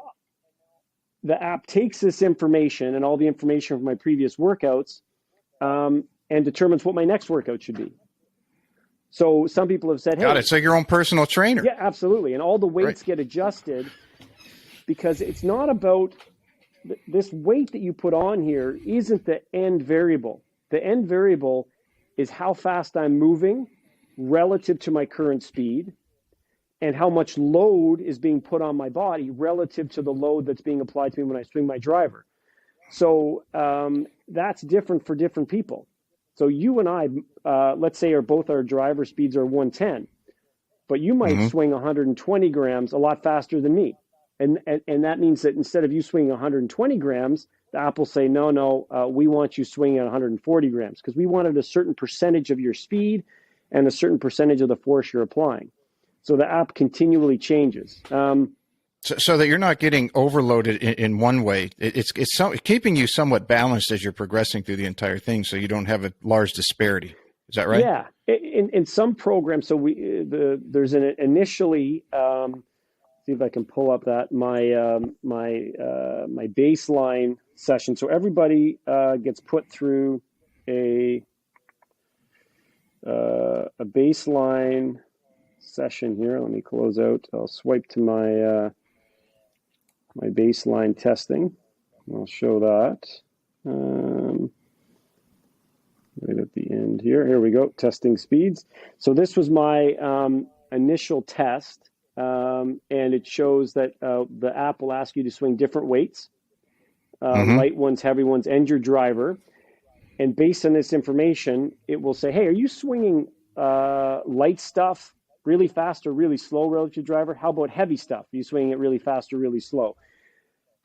the app takes this information and all the information from my previous workouts and determines what my next workout should be. So some people have said, hey. Got it. So your own personal trainer. Yeah, absolutely. And all the weights get adjusted because it's not about this weight that you put on here isn't the end variable. The end variable is how fast I'm moving relative to my current speed and how much load is being put on my body relative to the load that's being applied to me when I swing my driver. So that's different for different people. So you and I, let's say both our driver speeds are 110, but you might swing 120 grams a lot faster than me. And that means that instead of you swinging 120 grams, the app will say, no, we want you swinging at 140 grams because we wanted a certain percentage of your speed and a certain percentage of the force you're applying. So the app continually changes. So that you're not getting overloaded in one way. It's keeping you somewhat balanced as you're progressing through the entire thing so you don't have a large disparity. Is that right? Yeah. In some programs, so there's an initially... see if I can pull up that my baseline session. So everybody gets put through a baseline session here. Let me close out. I'll swipe to my my baseline testing. I'll show that right at the end here. Here we go, testing speeds. So this was my initial test, and it shows that the app will ask you to swing different weights, light ones, heavy ones, and your driver. And based on this information, it will say, hey, are you swinging light stuff really fast or really slow relative to your driver? How about heavy stuff? Are you swinging it really fast or really slow?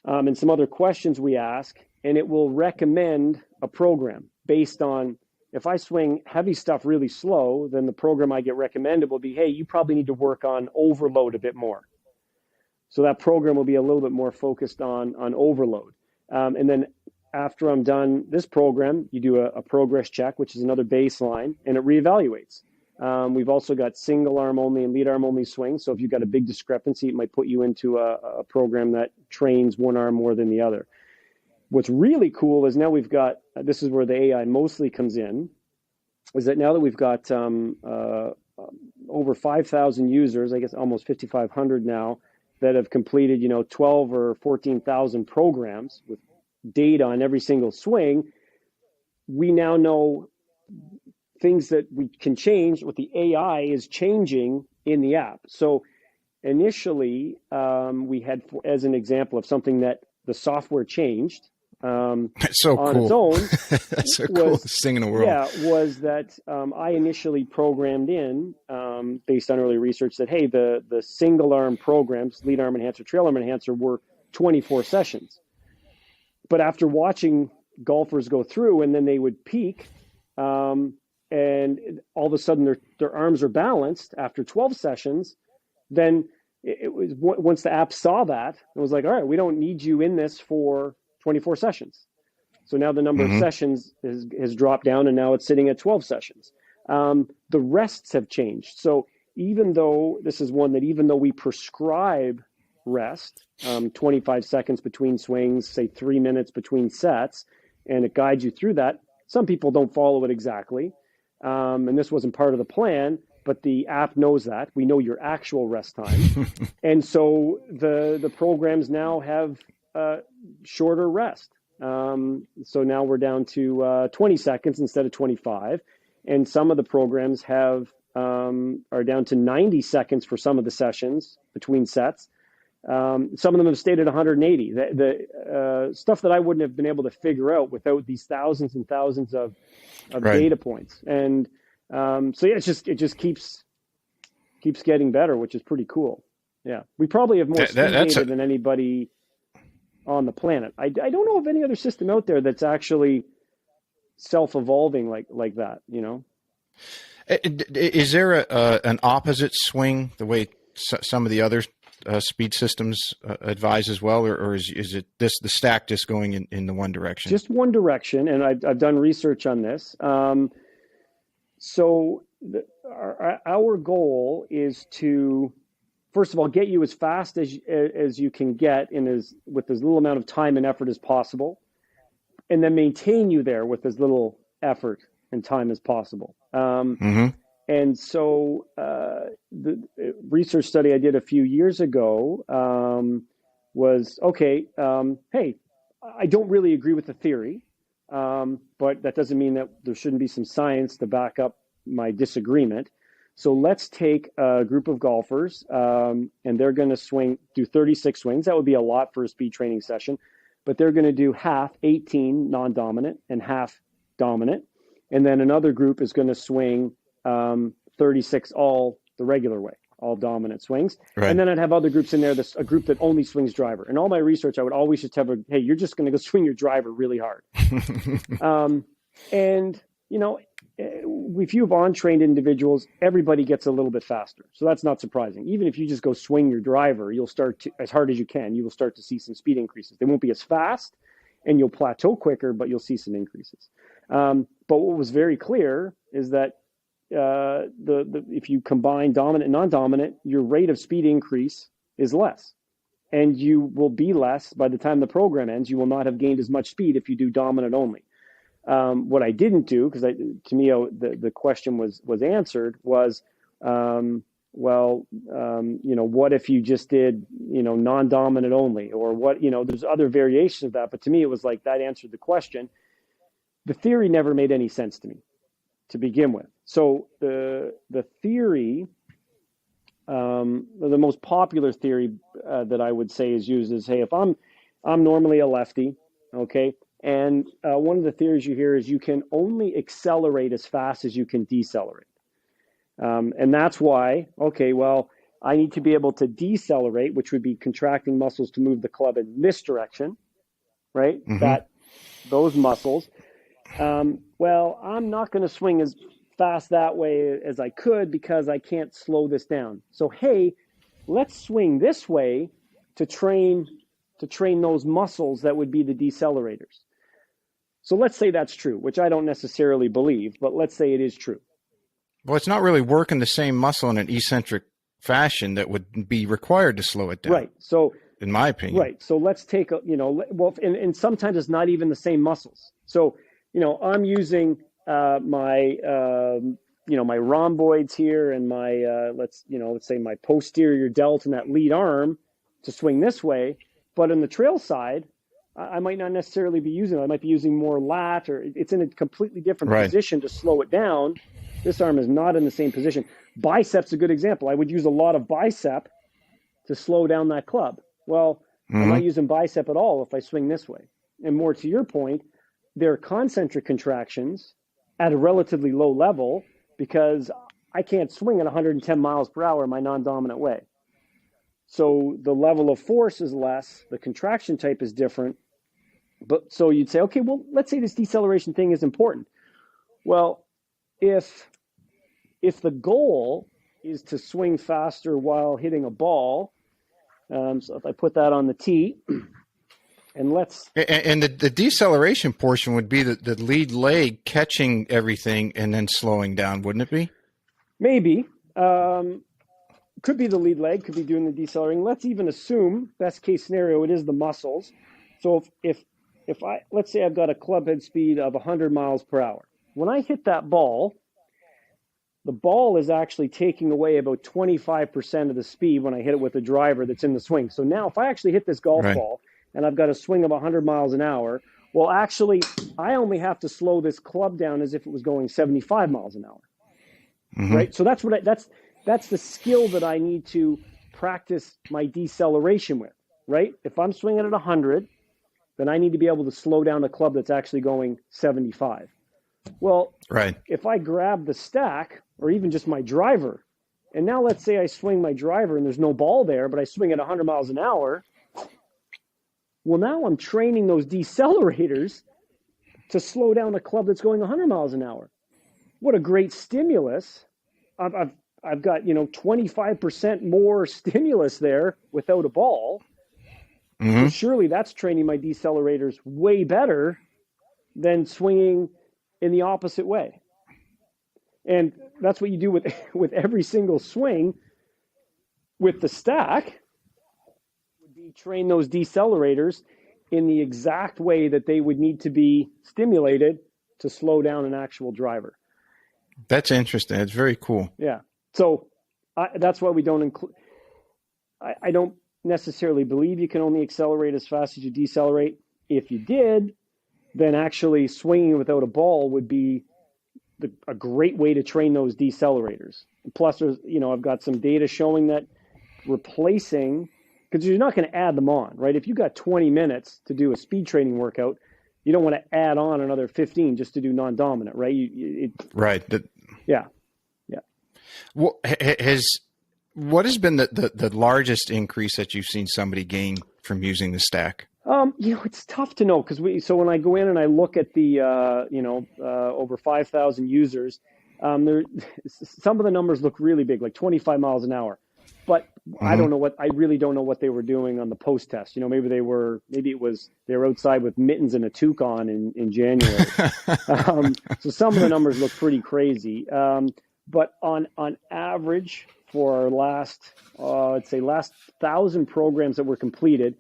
And some other questions we ask, and it will recommend a program based on, if I swing heavy stuff really slow, then the program I get recommended will be, hey, you probably need to work on overload a bit more. So that program will be a little bit more focused on overload. And then after I'm done this program, you do a progress check, which is another baseline, and it reevaluates. We've also got single arm only and lead arm only swings. So if you've got a big discrepancy, it might put you into a program that trains one arm more than the other. What's really cool is now we've got, this is where the AI mostly comes in, is that now that we've got over 5,000 users, I guess almost 5,500 now, that have completed, 12 or 14,000 programs with data on every single swing, we now know things that we can change. What the AI is changing in the app. So initially, we had, as an example of something that the software changed, so on cool. its own. That's the coolest thing in the world. Yeah, was that I initially programmed in, based on early research, that, hey, the single arm programs, lead arm enhancer, trail arm enhancer, were 24 sessions. But after watching golfers go through, and then they would peak, and all of a sudden their arms are balanced after 12 sessions, then it was, once the app saw that, it was like, all right, we don't need you in this for 24 sessions. So now the number of sessions has dropped down, and now it's sitting at 12 sessions. The rests have changed. So even though this is one that, even though we prescribe rest, 25 seconds between swings, say 3 minutes between sets, and it guides you through that, some people don't follow it exactly. And this wasn't part of the plan, but the app knows that. We know your actual rest time. And so the programs now have shorter rest. So now we're down to 20 seconds instead of 25. And some of the programs are down to 90 seconds for some of the sessions between sets. Some of them have stayed at 180. The stuff that I wouldn't have been able to figure out without these thousands and thousands of data points. And so yeah, it just keeps getting better, which is pretty cool. Yeah, we probably have more speed data than anybody on the planet. I don't know of any other system out there that's actually self-evolving like that. Is there an opposite swing the way some of the other speed systems advise as well, or is it the stack just going in the one direction? Just one direction, and I've done research on this. So our goal is to, first of all, get you as fast as you can get with as little amount of time and effort as possible, and then maintain you there with as little effort and time as possible. And so the research study I did a few years ago was, okay, hey, I don't really agree with the theory, but that doesn't mean that there shouldn't be some science to back up my disagreement. So let's take a group of golfers, and they're going to do 36 swings. That would be a lot for a speed training session, but they're going to do half 18 non-dominant and half dominant. And then another group is going to swing 36 all the regular way, all dominant swings. Right. And then I'd have other groups in there, a group that only swings driver. In all my research, I would always just have hey, you're just going to go swing your driver really hard. And, if you have on-trained individuals, everybody gets a little bit faster. So that's not surprising. Even if you just go swing your driver, you'll start to, as hard as you can, you will start to see some speed increases. They won't be as fast, and you'll plateau quicker, but you'll see some increases. But what was very clear is that if you combine dominant and non-dominant, your rate of speed increase is less, and you will be less by the time the program ends. You will not have gained as much speed if you do dominant only. What I didn't do, because to me, the question was answered, was, what if you just did, non-dominant only, or what, there's other variations of that. But to me, it was like that answered the question. The theory never made any sense to me to begin with. So the theory, the most popular theory that I would say is used is, hey, if I'm normally a lefty, okay, and one of the theories you hear is you can only accelerate as fast as you can decelerate. And that's why, okay, well, I need to be able to decelerate, which would be contracting muscles to move the club in this direction, right? Mm-hmm. Those muscles. Well, I'm not going to swing as fast that way as I could because I can't slow this down. So, hey, let's swing this way to train those muscles that would be the decelerators. So let's say that's true, which I don't necessarily believe, but let's say it is true. Well, it's not really working the same muscle in an eccentric fashion that would be required to slow it down. Right. So, in my opinion. Right. So let's take and sometimes it's not even the same muscles. So, I'm using my rhomboids here and my let's say my posterior delt and that lead arm to swing this way, but on the trail side, I might not necessarily be using it. I might be using more lat, or it's in a completely different position to slow it down. This arm is not in the same position. Bicep's a good example. I would use a lot of bicep to slow down that club. Well, I'm not using bicep at all if I swing this way. And more to your point, they're concentric contractions at a relatively low level because I can't swing at 110 miles per hour my non-dominant way. So the level of force is less, the contraction type is different. But so you'd say, okay, well, let's say this deceleration thing is important. Well, if the goal is to swing faster while hitting a ball, so if I put that on the tee, and the deceleration portion would be the lead leg catching everything and then slowing down, wouldn't it be? Maybe. Could be the lead leg, could be doing the decelerating. Let's even assume, best case scenario, it is the muscles. So if let's say I've got a club head speed of 100 miles per hour. When I hit that ball, the ball is actually taking away about 25% of the speed when I hit it with the driver that's in the swing. So now if I actually hit this golf ball and I've got a swing of 100 miles an hour, well, actually, I only have to slow this club down as if it was going 75 miles an hour, right? So that's that's the skill that I need to practice my deceleration with, right? If I'm swinging at 100, then I need to be able to slow down a club that's actually going 75. Well, if I grab the stack or even just my driver, and now let's say I swing my driver and there's no ball there, but I swing at 100 miles an hour, well, now I'm training those decelerators to slow down a club that's going 100 miles an hour. What a great stimulus. I've got, 25% more stimulus there without a ball. So surely that's training my decelerators way better than swinging in the opposite way. And that's what you do with every single swing with the stack, would be train those decelerators in the exact way that they would need to be stimulated to slow down an actual driver. That's interesting. It's very cool. Yeah. So that's why we don't include, I don't necessarily believe you can only accelerate as fast as you decelerate. If you did, then actually swinging without a ball would be a great way to train those decelerators. Plus, there's, I've got some data showing that replacing, because you're not going to add them on, right? If you got 20 minutes to do a speed training workout, you don't want to add on another 15 just to do non-dominant, right? Yeah. Well, what has been the largest increase that you've seen somebody gain from using the stack? It's tough to know because when I go in and I look at the over 5,000 users, some of the numbers look really big, like 25 miles an hour. But I really don't know what they were doing on the post test. Maybe they were outside with mittens and a toque on in January. So some of the numbers look pretty crazy. But on average for our last 1,000 programs that were completed,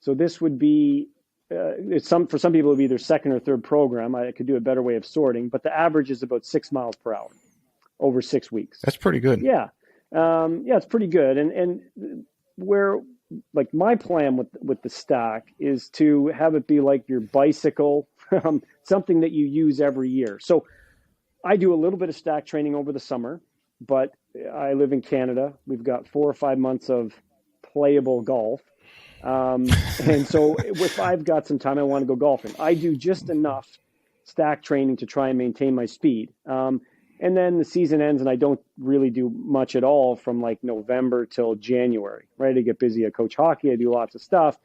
so this would be for some people, it'll be either second or third program. I could do a better way of sorting, but the average is about 6 miles per hour over 6 weeks. That's pretty good. Yeah. It's pretty good. And where, like, my plan with the stack is to have it be like your bicycle, something that you use every year. So I do a little bit of stack training over the summer, but I live in Canada. We've got 4 or 5 months of playable golf. And so if I've got some time, I want to go golfing. I do just enough stack training to try and maintain my speed. And then the season ends and I don't really do much at all from like November till January, right? I get busy. I coach hockey. I do lots of stuff.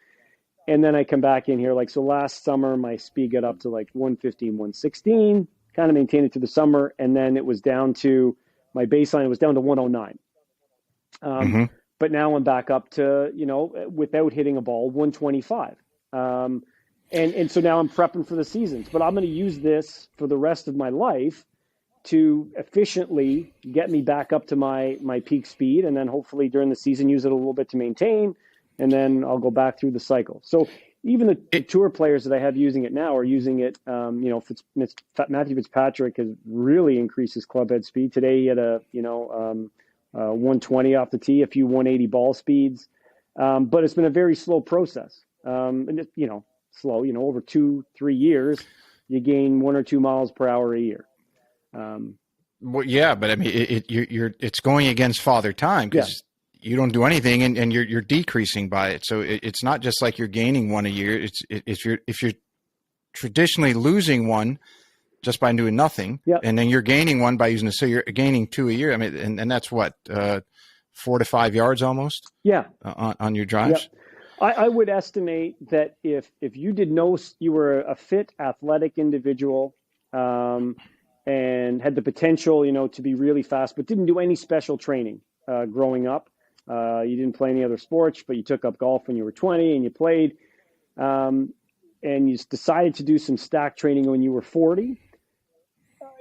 And then I come back in here. Like, so last summer, my speed got up to like 115, 116, kind of maintained it through the summer. And then it was down to my baseline. It was down to 109. But now I'm back up to, without hitting a ball, 125. And so now I'm prepping for the seasons, but I'm going to use this for the rest of my life to efficiently get me back up to my peak speed, and then hopefully during the season use it a little bit to maintain, and then I'll go back through the cycle. So even the tour players that I have using it now are using it. Matthew Fitzpatrick has really increased his club head speed. Today he had a 120 off the tee, a few 180 ball speeds, but it's been a very slow process. And slow. Over 2-3 years, you gain 1 or 2 miles per hour a year. Well, yeah, but I mean, it's going against Father Time because you don't do anything and you're decreasing by it. So it's not just like you're gaining 1 a year. If you're traditionally losing 1 just by doing nothing, and then you're gaining 1 by using it, so you're gaining 2 a year. I mean, and that's what 4 to 5 yards almost. On your drives. I would estimate that if you were a fit, athletic individual. And had the potential, to be really fast, but didn't do any special training growing up. You didn't play any other sports, but you took up golf when you were 20 and you played. And you decided to do some stack training when you were 40.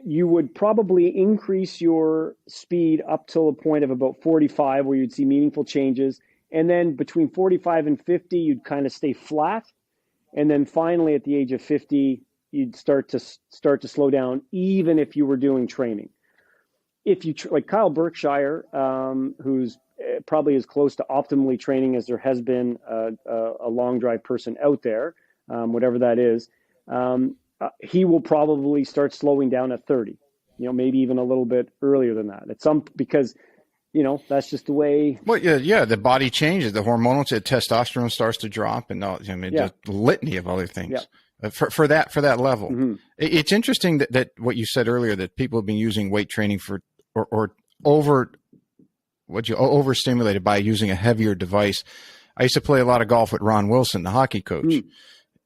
You would probably increase your speed up till a point of about 45 where you'd see meaningful changes. And then between 45 and 50, you'd kind of stay flat. And then finally at the age of 50, you'd start to slow down, even if you were doing training. If you like Kyle Berkshire, who's probably as close to optimally training as there has been a long drive person out there, whatever that is, he will probably start slowing down at 30. Maybe even a little bit earlier than that. Because that's just the way. Well, yeah. The body changes, the hormonal, the testosterone starts to drop, and the litany of other things. Yeah. For that level. It's interesting that what you said earlier, that people have been using weight training or overstimulated by using a heavier device. I used to play a lot of golf with Ron Wilson, the hockey coach,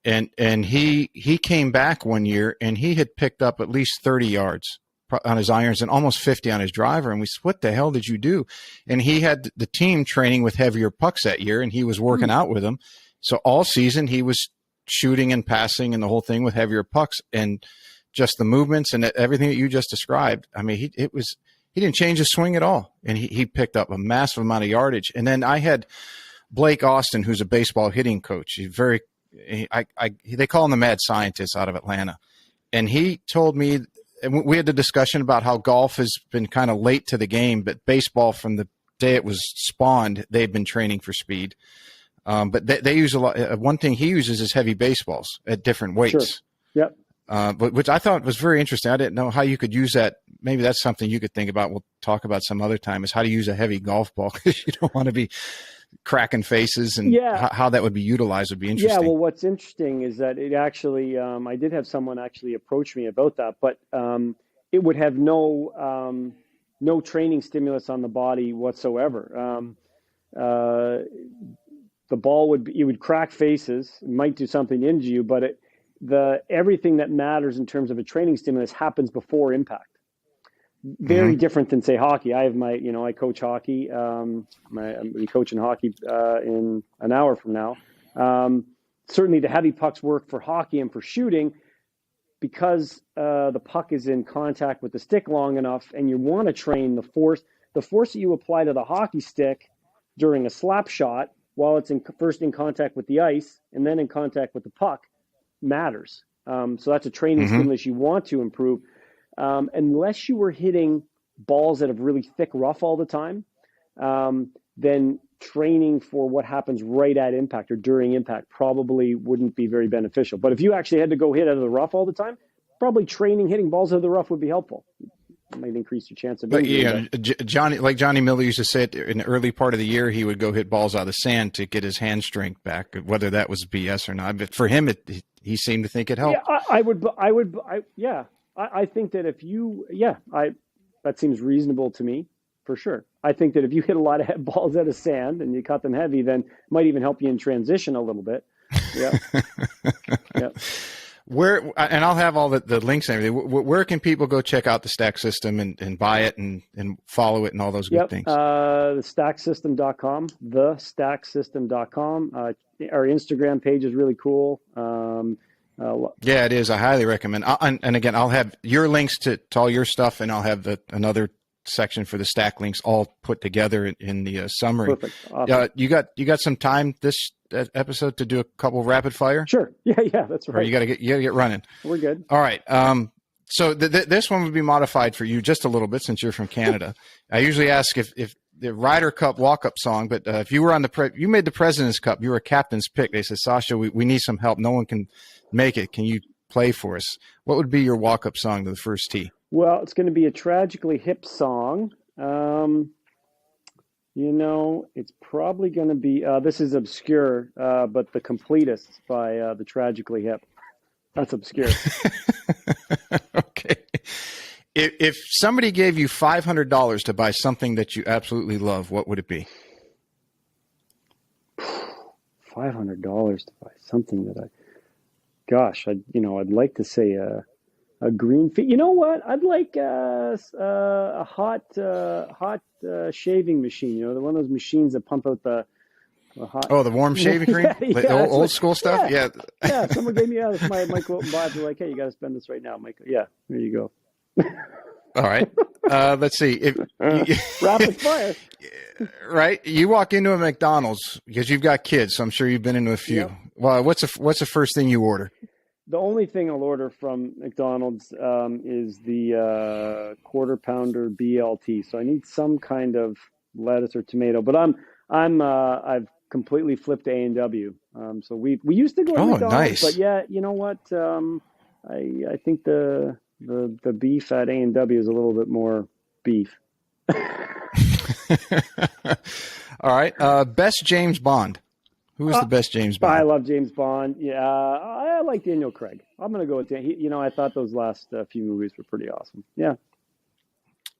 and he came back one year and he had picked up at least 30 yards on his irons and almost 50 on his driver. And we said, what the hell did you do? And he had the team training with heavier pucks that year, and he was working out with them. So all season he was shooting and passing and the whole thing with heavier pucks, and just the movements and everything that you just described. I mean, he didn't change his swing at all, and he picked up a massive amount of yardage. And then I had Blake Austin, who's a baseball hitting coach. He's they call him the mad scientist out of Atlanta. And he told me, and we had the discussion about how golf has been kind of late to the game, but baseball, from the day it was spawned, they've been training for speed. But they use a lot. One thing he uses is heavy baseballs at different weights. Sure. But which I thought was very interesting. I didn't know how you could use that. Maybe that's something you could think about. We'll talk about some other time, is how to use a heavy golf ball, because you don't want to be cracking faces, and how that would be utilized would be interesting. Yeah. Well, what's interesting is that it actually, I did have someone actually approach me about that, but it would have no training stimulus on the body whatsoever. The ball would crack faces, it might do something to injure you, but everything that matters in terms of a training stimulus happens before impact. Very different than, say, hockey. I have I coach hockey. I'm coaching hockey in an hour from now. Certainly the heavy pucks work for hockey and for shooting, because the puck is in contact with the stick long enough, and you want to train the force that you apply to the hockey stick during a slap shot while it's first in contact with the ice and then in contact with the puck matters. So that's a training stimulus you want to improve. Unless you were hitting balls that have really thick rough all the time, then training for what happens right at impact or during impact probably wouldn't be very beneficial. But if you actually had to go hit out of the rough all the time, probably training hitting balls out of the rough would be helpful. It might increase your chance of injury. Johnny Miller used to say it in the early part of the year, he would go hit balls out of the sand to get his hand strength back, whether that was BS or not. But for him, he seemed to think it helped. Yeah, I think that if you, that seems reasonable to me, for sure. I think that if you hit a lot of balls out of sand and you cut them heavy, then it might even help you in transition a little bit. Yeah. Yeah. Where, and I'll have all the links and everything. Where can people go check out the Stack System and buy it and follow it and all those good things? Thestacksystem.com, thestacksystem.com. Our Instagram page is really cool. Yeah, it is. I highly recommend. And again, I'll have your links to all your stuff, and I'll have another section for the Stack links all put together in the summary. Perfect. Awesome. You got some time this episode to do a couple of rapid fire? Sure. Yeah, that's right. Or you got to get running. We're good. All right. So this one would be modified for you just a little bit since you're from Canada. I usually ask if the Ryder Cup walk-up song, but if you were on you made the President's Cup, you were a captain's pick. They said, Sasha, we need some help. No one can make it. Can you play for us? What would be your walk-up song to the first tee? Well, it's going to be a Tragically Hip song. It's probably going to be, this is obscure, but The Completists by the Tragically Hip. That's obscure. Okay. If somebody gave you $500 to buy something that you absolutely love, what would it be? $500 to buy something that I'd like to say a green feed. You know what? I'd like a hot shaving machine. One of those machines that pump out the hot. Oh, the warm shaving cream, old school stuff. Yeah. Someone gave me this. My Michael and Bob were like, "Hey, you got to spend this right now, Michael." Yeah, there you go. All right. Let's see. Rapid fire. Right. You walk into a McDonald's because you've got kids, so I'm sure you've been into a few. Yep. Well, what's the first thing you order? The only thing I'll order from McDonald's is the quarter pounder BLT. So I need some kind of lettuce or tomato. But I've completely flipped to A&W. So we used to go to McDonald's, nice. But yeah, you know what? I think the beef at A&W is a little bit more beef. All right. Best James Bond. Who is the best James Bond? I love James Bond. Yeah, I like Daniel Craig. I'm going to go with Daniel. I thought those last few movies were pretty awesome. Yeah.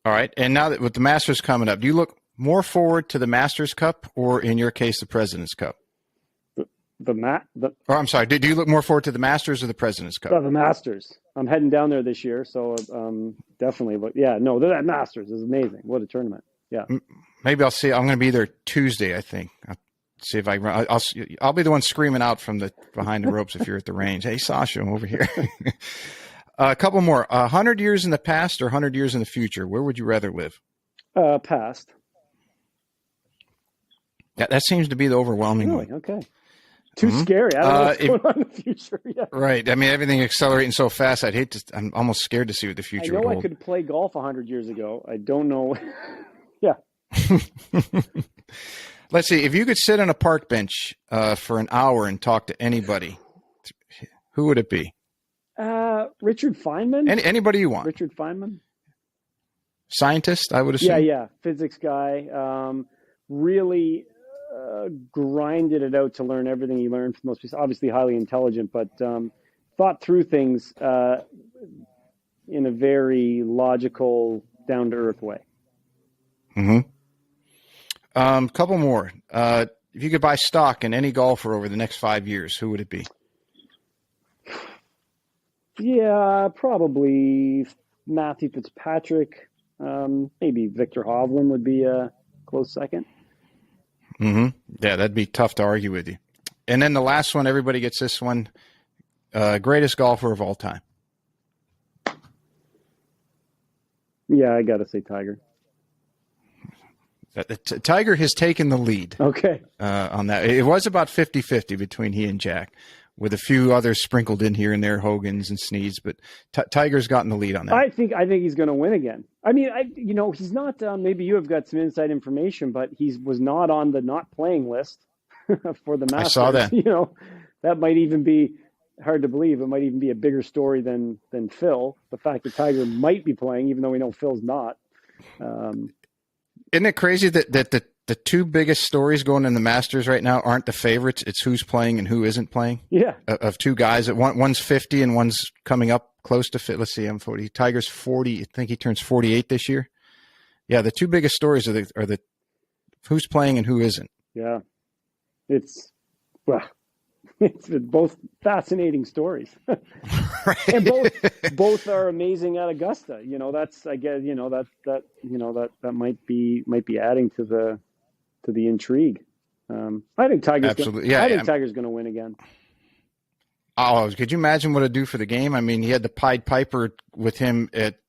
All right. And now that with the Masters coming up, do you look more forward to the Masters Cup or, in your case, the President's Cup? I'm sorry. Do you look more forward to the Masters or the President's Cup? The Masters. I'm heading down there this year, so definitely. But yeah, no, that Masters is amazing. What a tournament. Yeah. Maybe I'll see. I'm going to be there Tuesday, I think. See if I run. I'll be the one screaming out from behind the ropes if you're at the range. Hey, Sasha, I'm over here. A couple more. 100 years in the past or 100 years in the future? Where would you rather live? Past. Yeah, that seems to be the overwhelming one. Okay. Too scary. I don't know what's going on in the future. Yeah. Right. I mean, everything accelerating so fast. I'm almost scared to see what the future would hold. I could play golf 100 years ago. I don't know. Yeah. Let's see. If you could sit on a park bench for an hour and talk to anybody, who would it be? Richard Feynman. Anybody you want. Richard Feynman. Scientist, I would assume. Yeah. Physics guy. Really grinded it out to learn everything he learned from those people. Obviously highly intelligent, but thought through things in a very logical, down-to-earth way. Mm-hmm. Couple more. If you could buy stock in any golfer over the next 5 years, who would it be? Yeah, probably Matthew Fitzpatrick. Maybe Victor Hovland would be a close second. Mm-hmm. Yeah, that'd be tough to argue with you. And then the last one, everybody gets this one. Greatest golfer of all time. Yeah, I got to say Tiger. Tiger has taken the lead. Okay. On that. It was about 50-50 between he and Jack, with a few others sprinkled in here and there, Hogan's and Snead's, but Tiger's gotten the lead on that. I think he's going to win again. I mean, he's not. Maybe you have got some inside information, but he was not on the not playing list for the Masters. I saw that. That might even be hard to believe. It might even be a bigger story than Phil. The fact that Tiger might be playing, even though we know Phil's not. Isn't it crazy that the two biggest stories going in the Masters right now aren't the favorites? It's who's playing and who isn't playing. Yeah. Of two guys, one's 50 and one's coming up close to 50. Let's see, I'm 40. Tiger's 40. I think he turns 48 this year. Yeah, the two biggest stories are the who's playing and who isn't. Yeah, it's both fascinating stories, right. And both are amazing at Augusta. That's, I guess, that might be adding to the intrigue. I think Tiger's absolutely. I think Tiger's going to win again. Oh, could you imagine what it'd do for the game? I mean, he had the Pied Piper with him at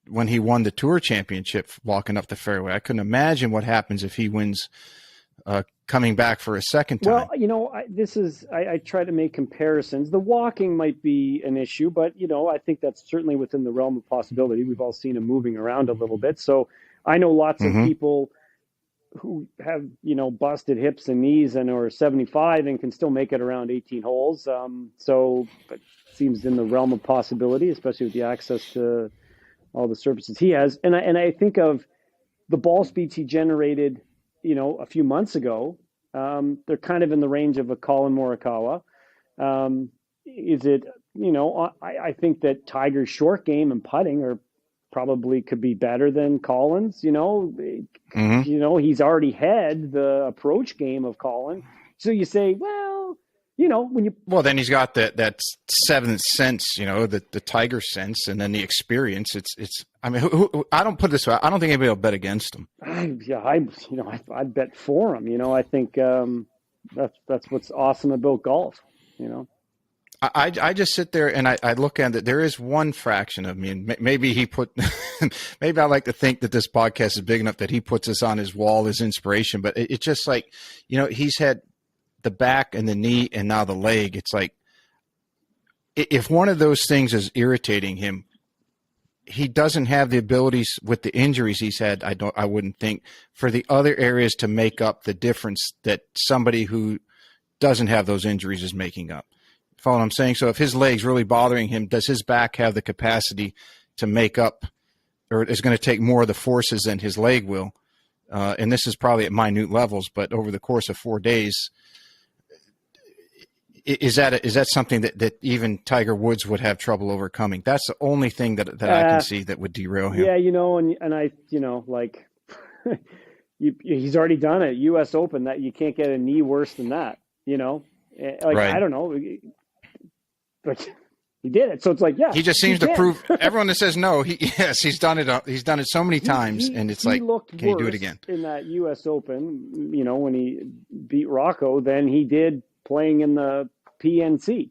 when he won the Tour Championship, walking up the fairway. I couldn't imagine what happens if he wins. Coming back for a second time. Well, I try to make comparisons. The walking might be an issue, but, I think that's certainly within the realm of possibility. We've all seen him moving around a little bit. So I know lots of people who have, busted hips and knees and are 75 and can still make it around 18 holes. So it seems in the realm of possibility, especially with the access to all the surfaces he has. And I think of the ball speeds he generated a few months ago. They're kind of in the range of a Colin Morikawa. Is it, I think that Tiger's short game and putting probably could be better than Colin's, he's already had the approach game of Colin. So you say, well, then he's got that seventh sense, the Tiger sense, and then the experience. I don't put it this way. I don't think anybody will bet against him. I bet for him. I think that's what's awesome about golf. I just sit there and I look at it. There is one fraction of me, and maybe he put. Maybe I like to think that this podcast is big enough that he puts us on his wall as inspiration. But it's just like, he's had the back and the knee and now the leg. It's like, if one of those things is irritating him, he doesn't have the abilities with the injuries he's had. I wouldn't think, for the other areas to make up the difference that somebody who doesn't have those injuries is making up. Follow what I'm saying? So if his leg's really bothering him, does his back have the capacity to make up, or is going to take more of the forces than his leg will? And this is probably at minute levels, but over the course of 4 days, is that something that even Tiger Woods would have trouble overcoming? That's the only thing that I can see that would derail him. Yeah, and I, like, he's already done it. U.S. Open, that you can't get a knee worse than that. Right. I don't know, but he did it. So it's like, he just seems to prove everyone that says no. He's done it. He's done it so many times, and it's like, can you do it again? In that U.S. Open, when he beat Rocco, than he did playing in the PNC.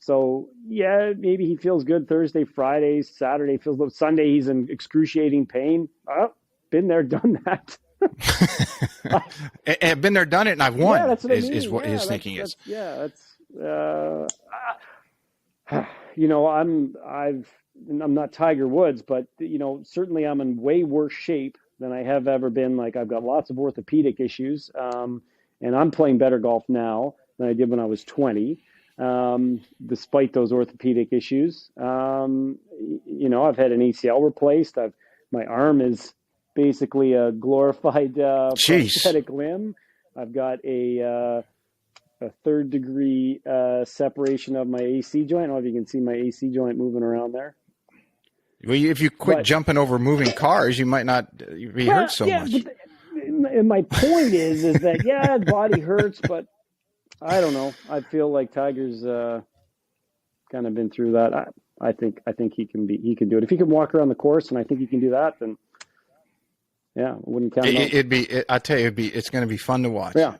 So maybe he feels good Thursday, Friday, Saturday feels good. Sunday he's in excruciating pain. Been there, done that. I've been there, done it, and I've won. Yeah, that's what I mean. Is what his thinking is. I'm not Tiger Woods, but certainly I'm in way worse shape than I have ever been. Like, I've got lots of orthopedic issues, and I'm playing better golf now than I did when I was 20, despite those orthopedic issues. I've had an ACL replaced. My arm is basically a glorified prosthetic limb. I've got a third degree separation of my AC joint. I don't know if you can see my AC joint moving around there. Well, if you quit jumping over moving cars, you might not be hurt so much. And my point is that body hurts, but I don't know. I feel like Tiger's kind of been through that. I think he can do it if he can walk around the course, and I think he can do that. Then I wouldn't count. I tell you, it's going to be fun to watch. Yeah,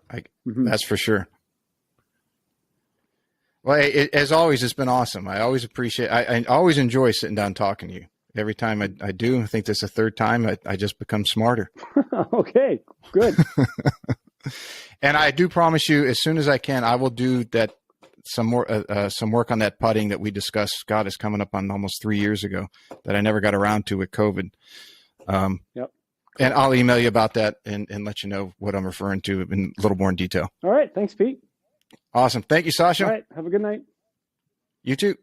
that's for sure. Well, as always, it's been awesome. I always appreciate. I always enjoy sitting down talking to you. every time I do, I think this is the third time, I just become smarter. Okay, good. And I do promise you, as soon as I can, I will do that some work on that putting that we discussed. God, is coming up on almost 3 years ago that I never got around to with COVID. Yep. And I'll email you about that and let you know what I'm referring to in a little more in detail. All right. Thanks, Pete. Awesome. Thank you, Sasha. All right. Have a good night. You too.